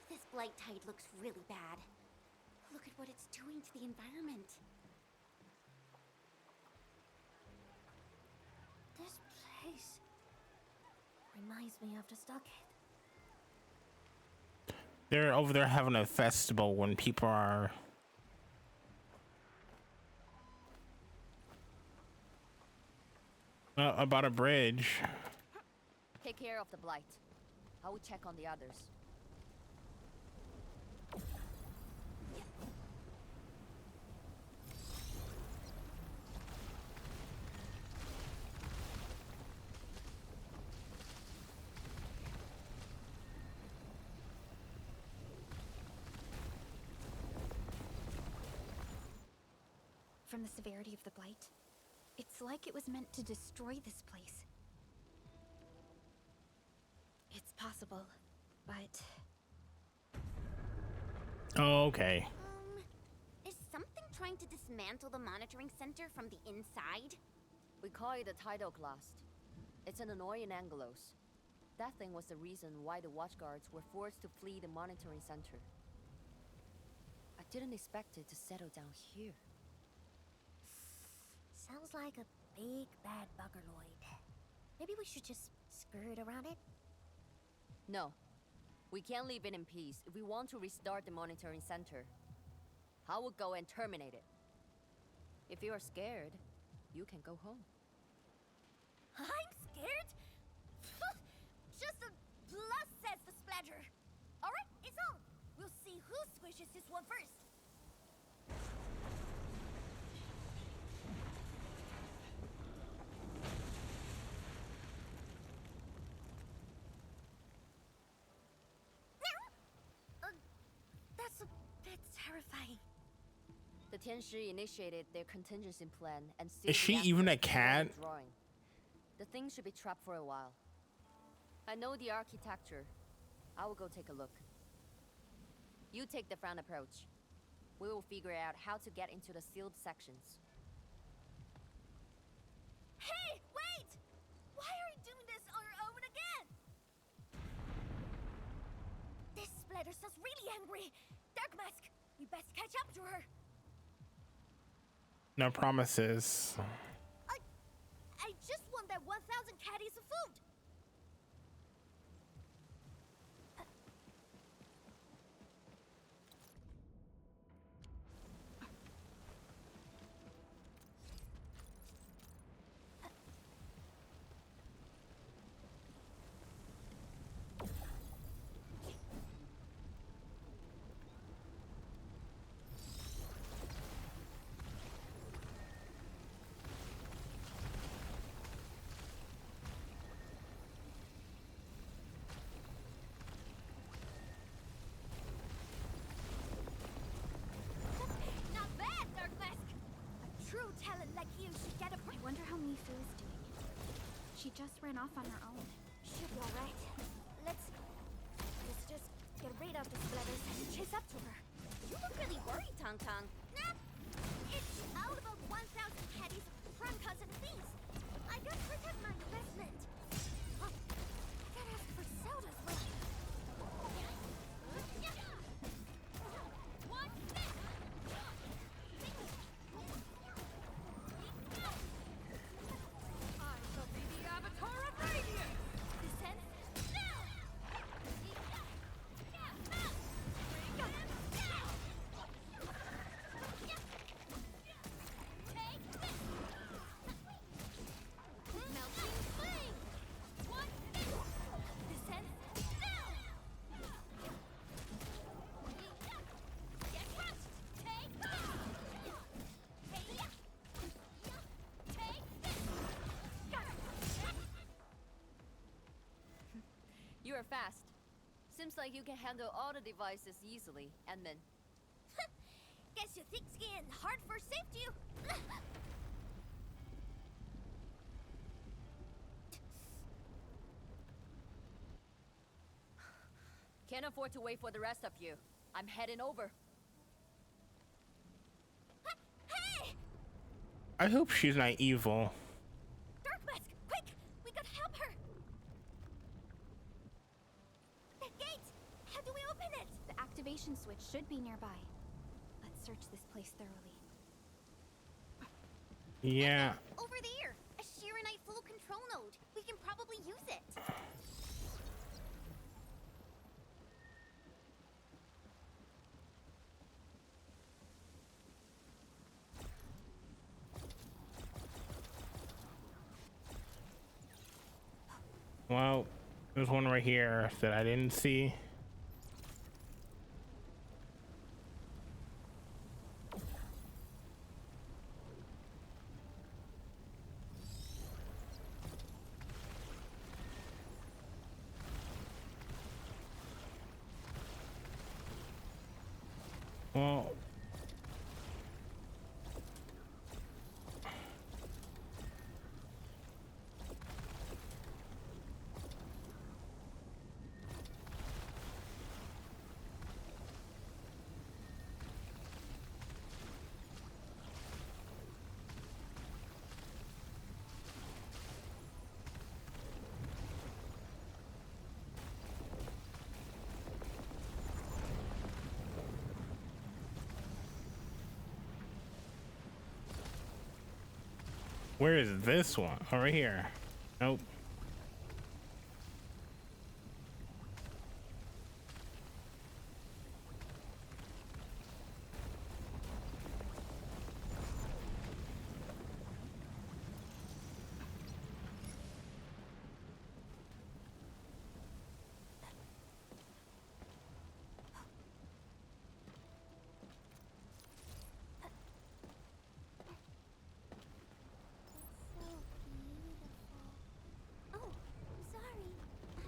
B: This blight tide looks really bad. Look at what it's doing to the environment. This place reminds me of the stockade.
A: They're over there having a festival when people are. About a bridge.
P: Take care of the blight. I will check on the others.
O: From the severity of the blight, it's It's like it was meant to destroy this place. It's possible, but...
A: Oh, okay.
B: Is something trying to dismantle the monitoring center from the inside?
P: We call it a tidal blast. It's an annoying angelos. That thing was the reason why the watchguards were forced to flee the monitoring center. I didn't expect it to settle down here.
B: Sounds like a big bad buggerloid. Maybe we should just skirt around it?
P: No. We can't leave it in peace if we want to restart the monitoring center. I will go and terminate it. If you are scared, you can go home.
B: I'm scared? Just a plus, says the splatter. Alright, it's on. We'll see who squishes this one first. That's a bit terrifying.
P: The Tianshi initiated their contingency plan and
A: Is she even a cat?
P: Drawing. The thing should be trapped for a while. I know the architecture. I will go take a look. You take the front approach. We will figure out how to get into the sealed sections.
B: Hey, wait! Why are we doing this on our own again? This splatter sounds really angry. Dark Mask, we best catch up to her.
A: No promises.
B: I just want that 1,000 caddies of food.
O: I wonder how Mifu is doing. She just ran off on her own.
B: Should be alright. Let's just get rid of the splatters and chase up to her. You look really worried, Tong Tong. Nah, it's all about 1,000 caddies of prime cousin thieves. I gotta protect my investment. Oh, I gotta ask for soda as well.
P: You are fast. Seems like you can handle all the devices easily, Edmund.
B: Guess you thick skin, hard for safety.
P: Can't afford to wait for the rest of you. I'm heading over.
B: Hey!
A: I hope she's not evil.
B: Dark Mask, quick! We gotta help her! The gate! How do we open it?
O: The activation switch should be nearby. Let's search this place thoroughly.
A: Yeah.
B: Over there! A Shiranite full control node. We can probably use it.
A: Well, there's one right here that I didn't see. Well, Where is this one? Oh, right here. Nope.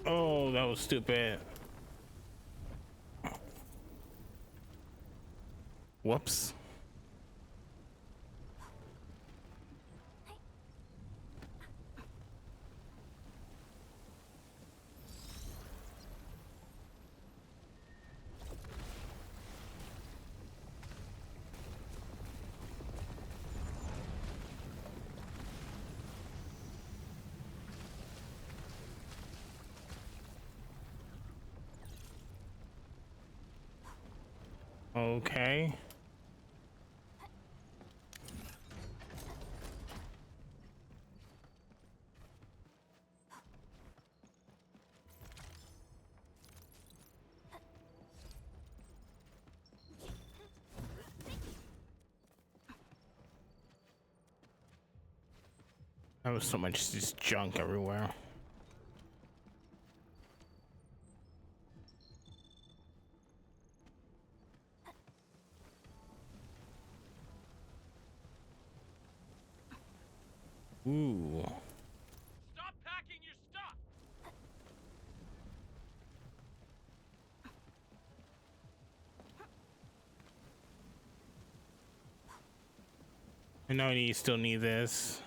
A: Oh, that was stupid. Whoops. Okay. There was so much just junk everywhere. Ooh.
E: Stop packing your stuff!
A: I know you still need this.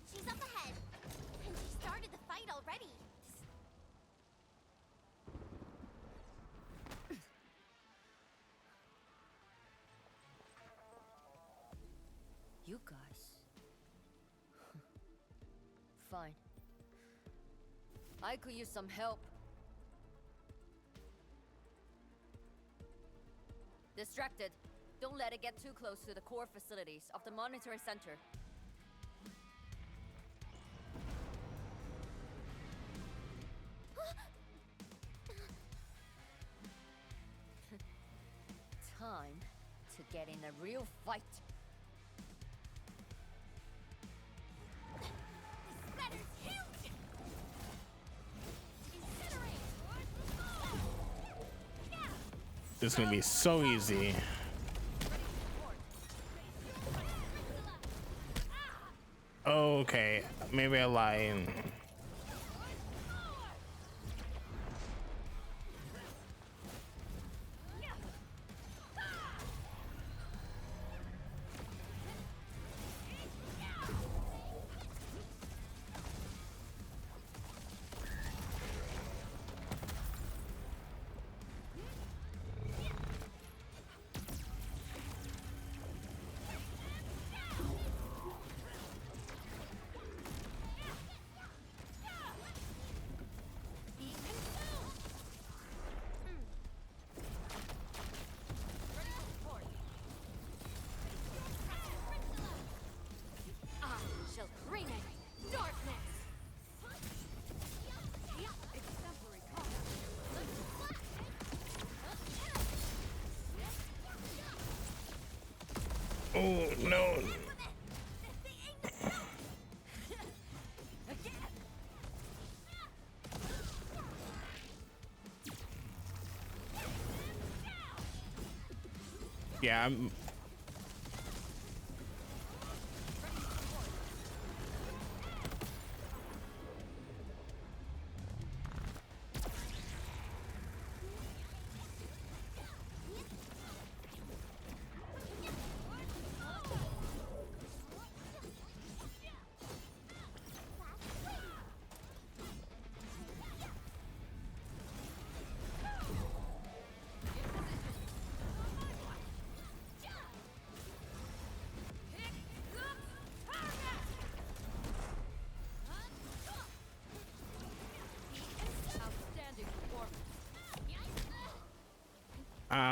B: She's up ahead, and she started the fight already.
P: You guys. Fine. I could use some help. Distracted. Don't let it get too close to the core facilities of the monitoring center. Time to get in a real fight.
B: This splatter's huge!
A: This is gonna be so easy. Okay, maybe I lied. Oh no. Yeah, I'm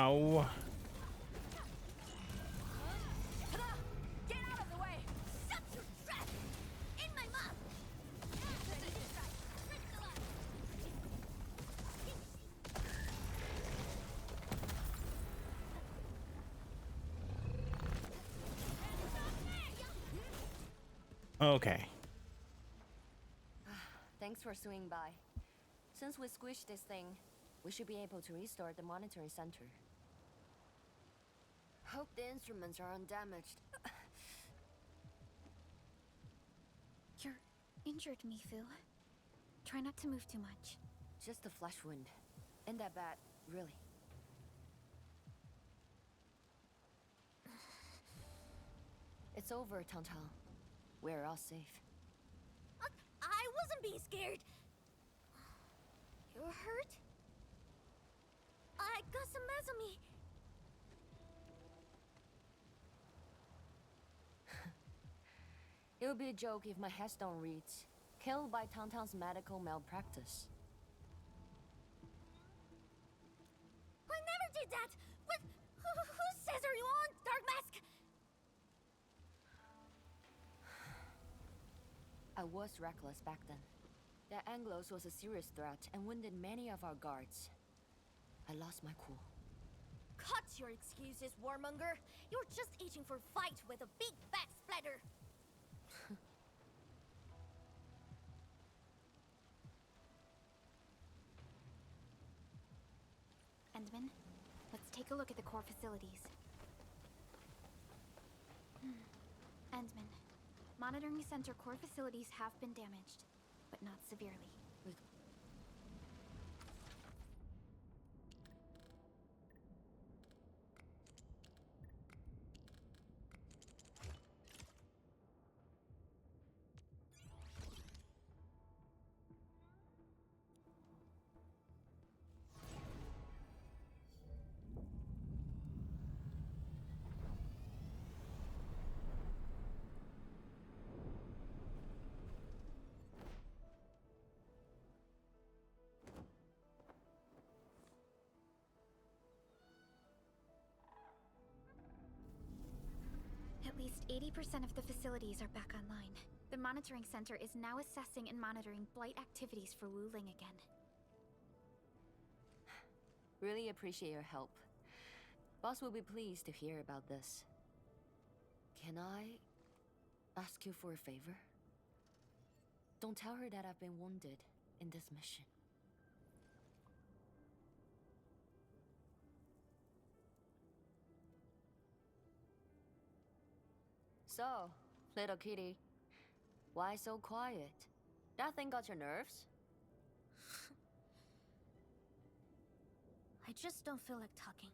A: Ow.
K: Get out of the way!
B: Shut your trap! In my mouth!
A: Okay.
P: Thanks for swinging by. Since we squished this thing, we should be able to restore the monitoring center. Hope the instruments are undamaged.
O: You're injured, Mifu. Try not to move too much.
P: Just a flesh wound. Ain't that bad, really. It's over, Tantan. We're all safe.
B: I wasn't being scared. You're hurt? I got some mess on me.
P: It would be a joke if my headstone reads, "Killed by Tantan's medical malpractice."
B: I never did that! Who says are you on, Dark Mask?
P: I was reckless back then. That Anglos was a serious threat and wounded many of our guards. I lost my cool.
B: Cut your excuses, warmonger. You're just itching for a fight with a big fat splatter.
O: Endman, let's take a look at the core facilities. Endman, monitoring center core facilities have been damaged, but not severely. At least 80% of the facilities are back online. The monitoring center is now assessing and monitoring blight activities for Wuling again.
P: Really appreciate your help. Boss will be pleased to hear about this. Can I ask you for a favor? Don't tell her that I've been wounded in this mission. So, little kitty, why so quiet? That thing got your nerves?
B: I just don't feel like talking.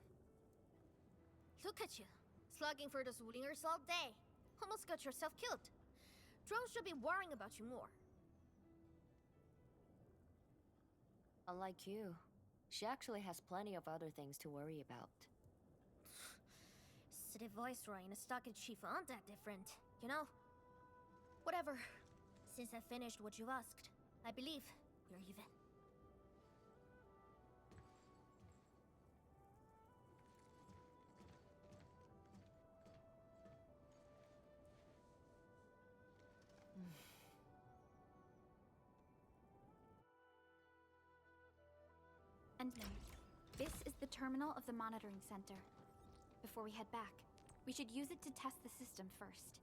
B: Look at you, slugging for those Wulingers all day. Almost got yourself killed. Drone should be worrying about you more.
P: Unlike you, she actually has plenty of other things to worry about.
B: City Viceroy and a stockade chief aren't that different, you know? Whatever. Since I finished what you asked, I believe we're even.
O: Endman, this is the terminal of the monitoring center. Before we head back, we should use it to test the system first.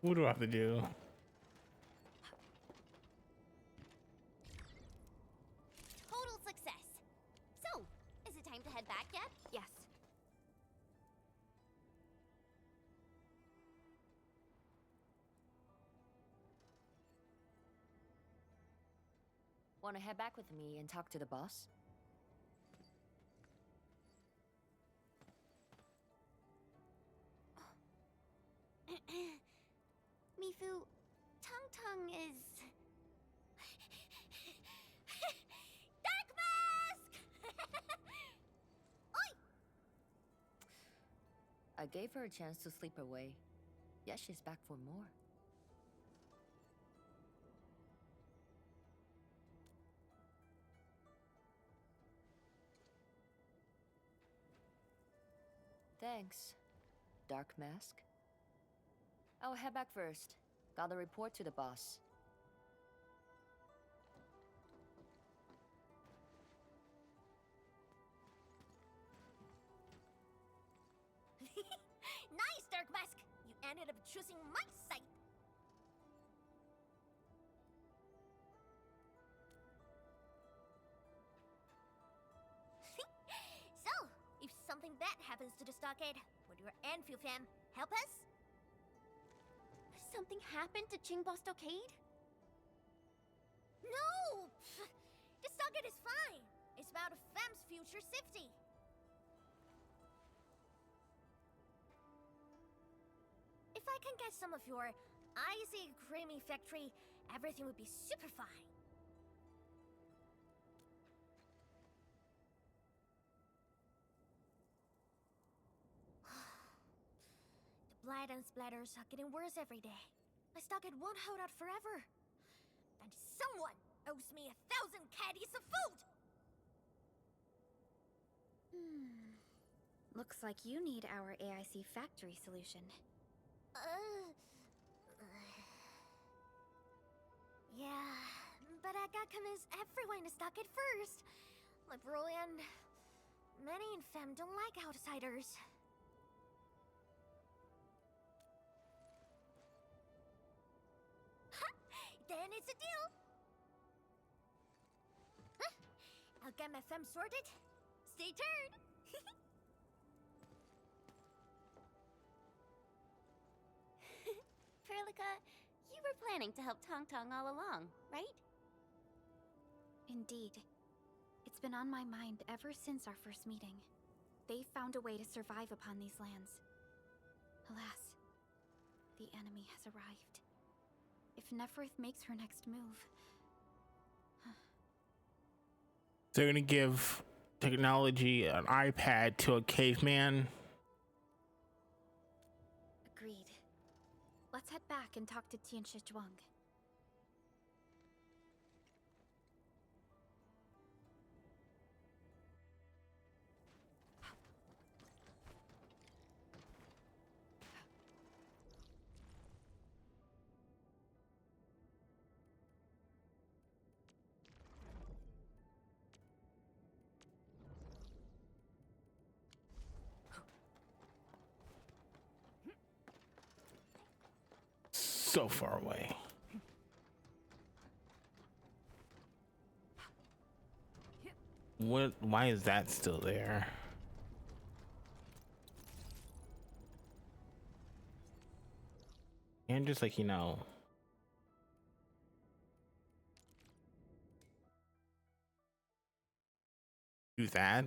A: What do I have to do?
B: Total success. So, is it time to head back yet?
O: Yes.
P: Want to head back with me and talk to the boss?
B: waifu, Tung Tung is... Dark Mask! Oi!
P: I gave her a chance to sleep away. Yet she's back for more. Thanks, Dark Mask. I'll head back first. Gotta report to the boss.
B: Nice, Dark Mask! You ended up choosing my side! So, if something bad happens to the stockade, would your Endfield fam help us? Something happened to Qingbo Stockade? No! The stockade is fine! It's about a fam's future safety. If I can get some of your icy creamy factory, everything would be super fine. The blight and splatters are getting worse every day. My stockade won't hold out forever. And someone owes me 1,000 caddies of food!
O: Looks like you need our AIC factory solution.
B: Yeah, but I gotta convince everyone to stock it first. Like Broly and many in fam don't like outsiders. Then it's a deal. I'll get my fam sorted. Stay tuned. Perlica, you were planning to help Tong Tong all along, right?
O: Indeed. It's been on my mind ever since our first meeting. They found a way to survive upon these lands. Alas, the enemy has arrived. If Neferth makes her next move...
A: They're gonna give technology an iPad to a caveman.
O: Agreed. Let's head back and talk to Tianshi Zhuang.
A: So far away. What? Why is that still there? And just like, you know, do that.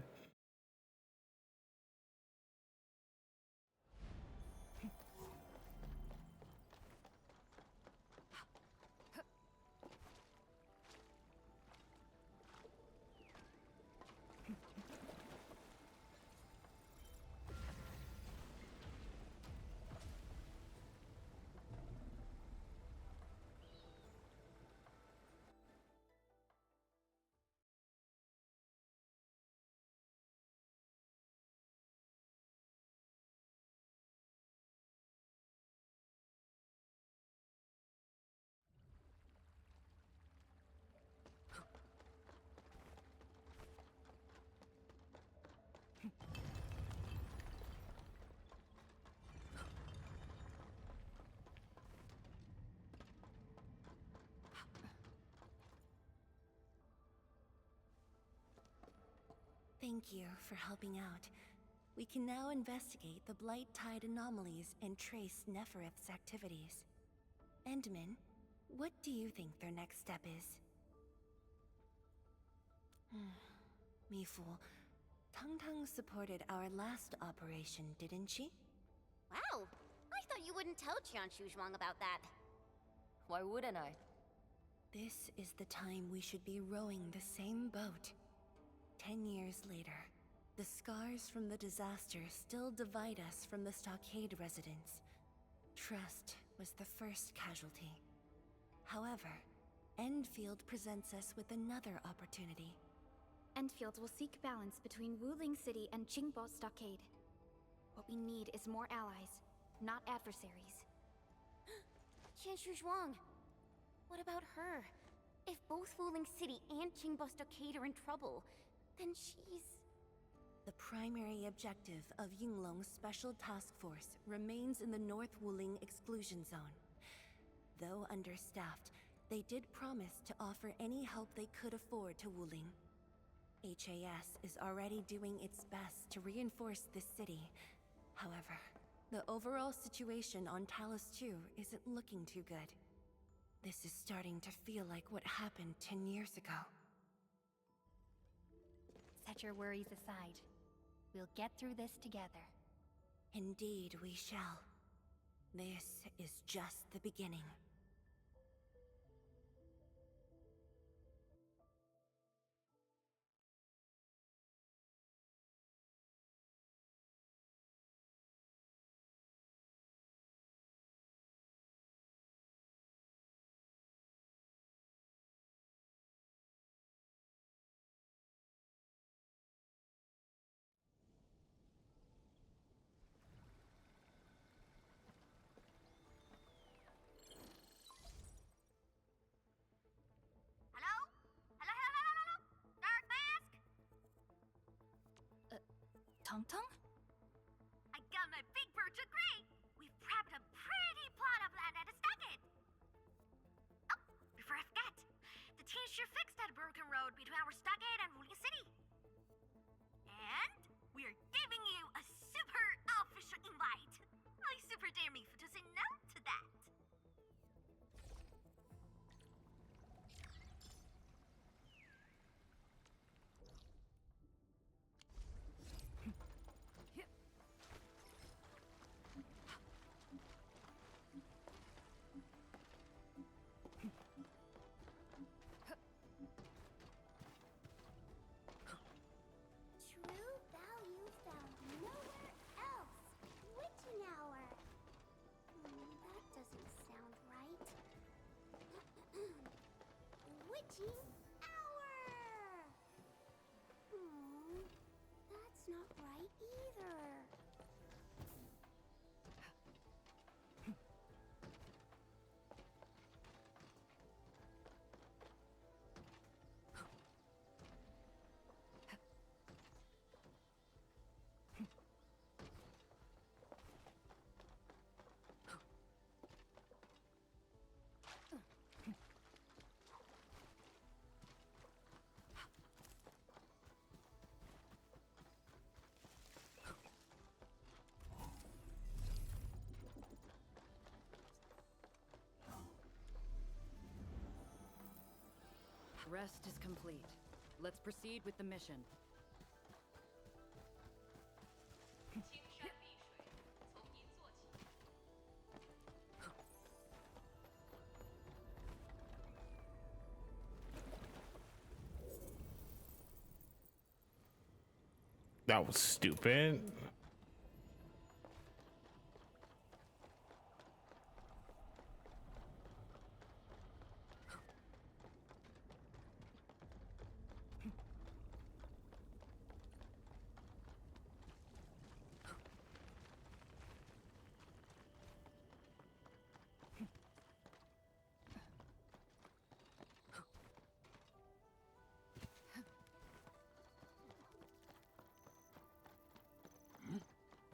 D: Thank you for helping out. We can now investigate the Blight Tide anomalies and trace Nefereth's activities. Endman, what do you think their next step is? Mifu, Tung Tung supported our last operation, didn't she?
B: Wow, I thought you wouldn't tell Qianshu Zhuang about that.
P: Why wouldn't I?
D: This is the time we should be rowing the same boat. 10 years later, the scars from the disaster still divide us from the stockade residents. Trust was the first casualty. However, Endfield presents us with another opportunity.
O: Endfield will seek balance between Wuling City and Qingbo Stockade. What we need is more allies, not adversaries.
B: Qianshu Zhuang! What about her? If both Wuling City and Qingbo Stockade are in trouble, then she's...
D: The primary objective of Yinglong's Special Task Force remains in the North Wuling Exclusion Zone. Though understaffed, they did promise to offer any help they could afford to Wuling. HAS is already doing its best to reinforce this city. However, the overall situation on Talus 2 isn't looking too good. This is starting to feel like what happened 10 years ago.
C: Set your worries aside. We'll get through this together.
D: Indeed, we shall. This is just the beginning.
C: Tong?
Q: I got my big birch of gray. We've prepped a pretty plot of land at a stockade. Oh, before I forget, the team sure fixed that broken road between our stockade and Wuling City. And we're giving you a super official invite. I super dare me to say no to that.
B: True value found nowhere else. Witching hour. That doesn't sound right. Witching hour. That's not right either.
F: Rest is complete. Let's proceed with the mission.
A: That was stupid.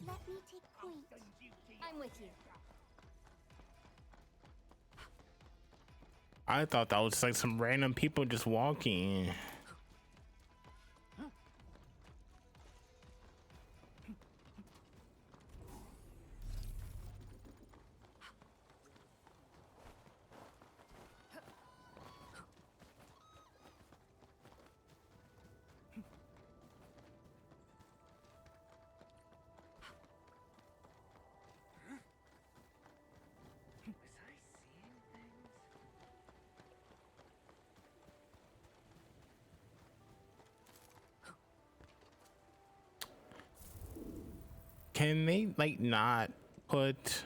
B: Let me take point. I'm with you.
A: I thought that was like some random people just walking.
M: Was I seeing things?
A: Can they like not put?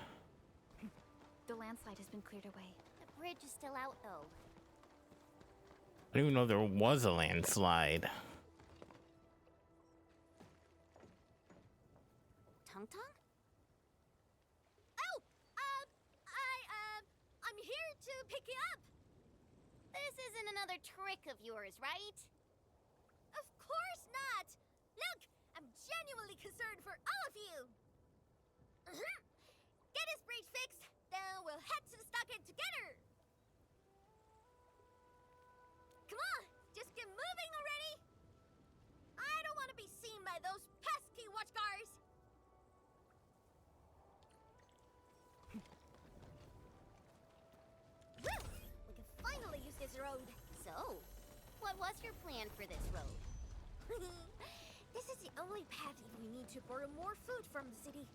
O: The landslide has been cleared away.
B: The bridge is still out, though.
A: I didn't even know there was a landslide.
B: Tung Tung? Oh! I'm here to pick you up! This isn't another trick of yours, right? Of course not! Look! I'm genuinely concerned for all of you! Get this bridge fixed, then we'll head to the stockade together! Come on! Just get moving already! I don't want to be seen by those pesky watchguards! Woo! We can finally use this road. So, what was your plan for this road? This is the only path if we need to borrow more food from the city.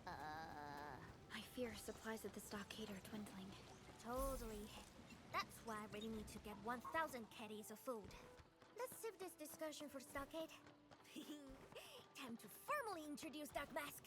O: I fear supplies at the stockade are dwindling.
B: Totally. That's why I really need to get 1,000 caddies of food. Let's save this discussion for stockade. Time to formally introduce Dark Mask.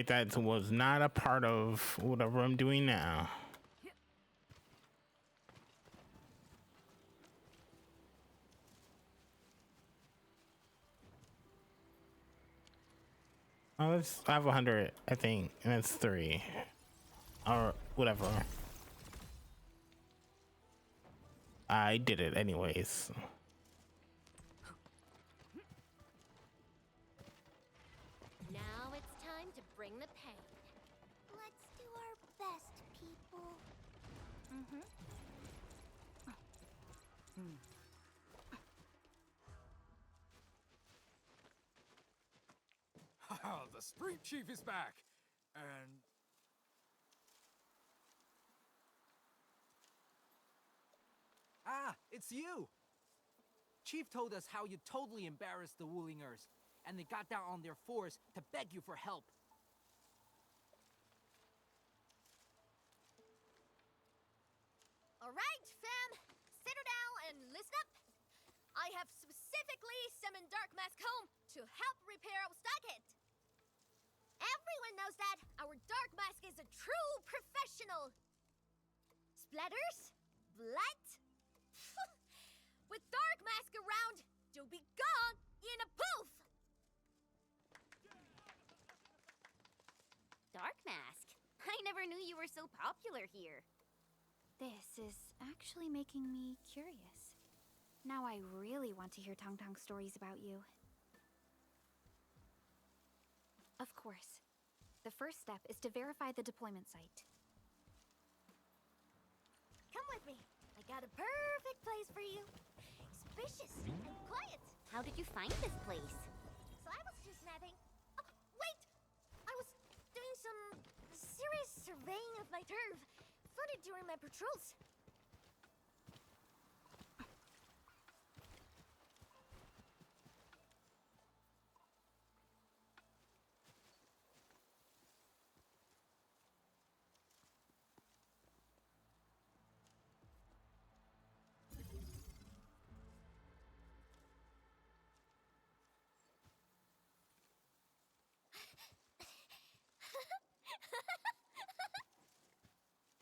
A: That was not a part of whatever I'm doing now. Oh, I have 100, I think, and it's 3, or whatever. I did it anyways.
B: Now it's time to bring the pain. Let's do our best, people.
R: The Street Chief is back! And...
N: Ah, it's you! Chief told us how you totally embarrassed the Woolingers, and they got down on their fours to beg you for help.
B: Alright, fam! Settle down and listen up! I have specifically summoned Dark Mask home to help repair our stockade. Everyone knows that our Dark Mask is a true professional. Splatters? Blood? With Dark Mask around, you'll be gone in a poof! Dark Mask? I never knew you were so popular here.
O: This is actually making me curious. Now I really want to hear Tong Tong stories about you. Of course. The first step is to verify the deployment site.
B: Come with me. I got a perfect place for you. Spacious and quiet. How did you find this place? So I was just napping. Oh, wait! I was doing some serious surveying of my turf. Found it during my patrols.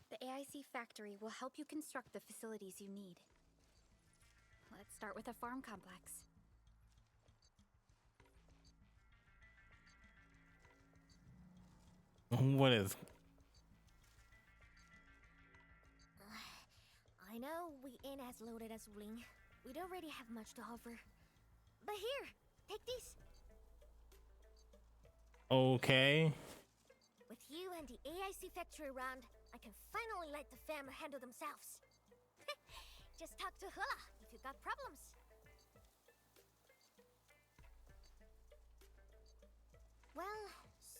O: The AIC factory will help you construct the facilities you need. Let's start with a farm complex.
A: What is?
B: I know we ain't as loaded as Wling. We don't really have much to offer. But here, take these.
A: Okay.
Q: With you and the AIC factory around, I can finally let the fam handle themselves. Just talk to Hula if you got problems. Well,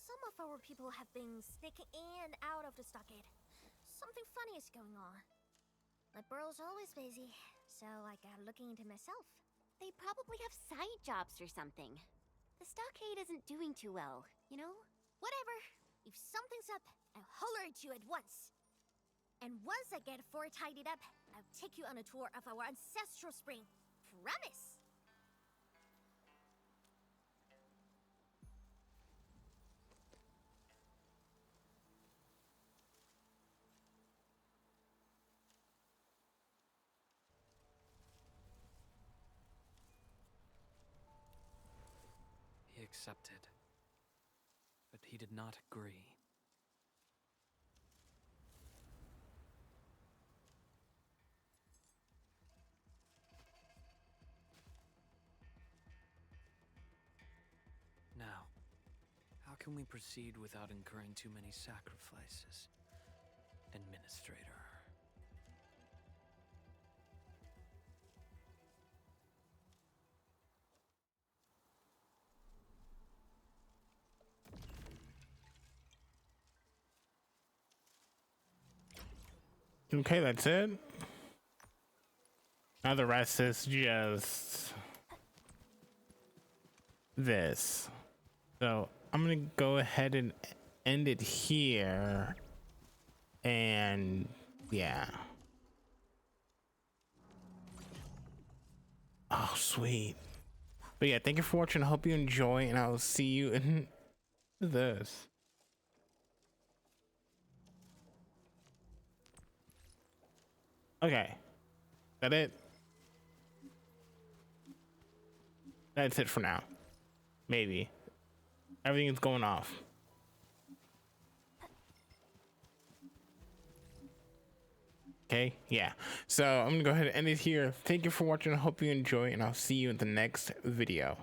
Q: some of our people have been sneaking in and out of the stockade. Something funny is going on. My burrow's always busy, so I got looking into myself.
B: They probably have side jobs or something. The stockade isn't doing too well, you know?
Q: Whatever. If something's up, I'll holler at you at once. And once I get fort tidied up, I'll take you on a tour of our ancestral spring. Promise!
S: He accepted, but he did not agree. Now, how can we proceed without incurring too many sacrifices, Administrator?
A: Okay, that's it. Now the rest is just this. So I'm gonna go ahead and end it here. And yeah. Oh, sweet. But yeah, thank you for watching. I hope you enjoy, and I'll see you in this. Okay. That it? That's it for now. Maybe. Everything is going off. Okay, yeah. So I'm gonna go ahead and end it here. Thank you for watching. I hope you enjoy, and I'll see you in the next video.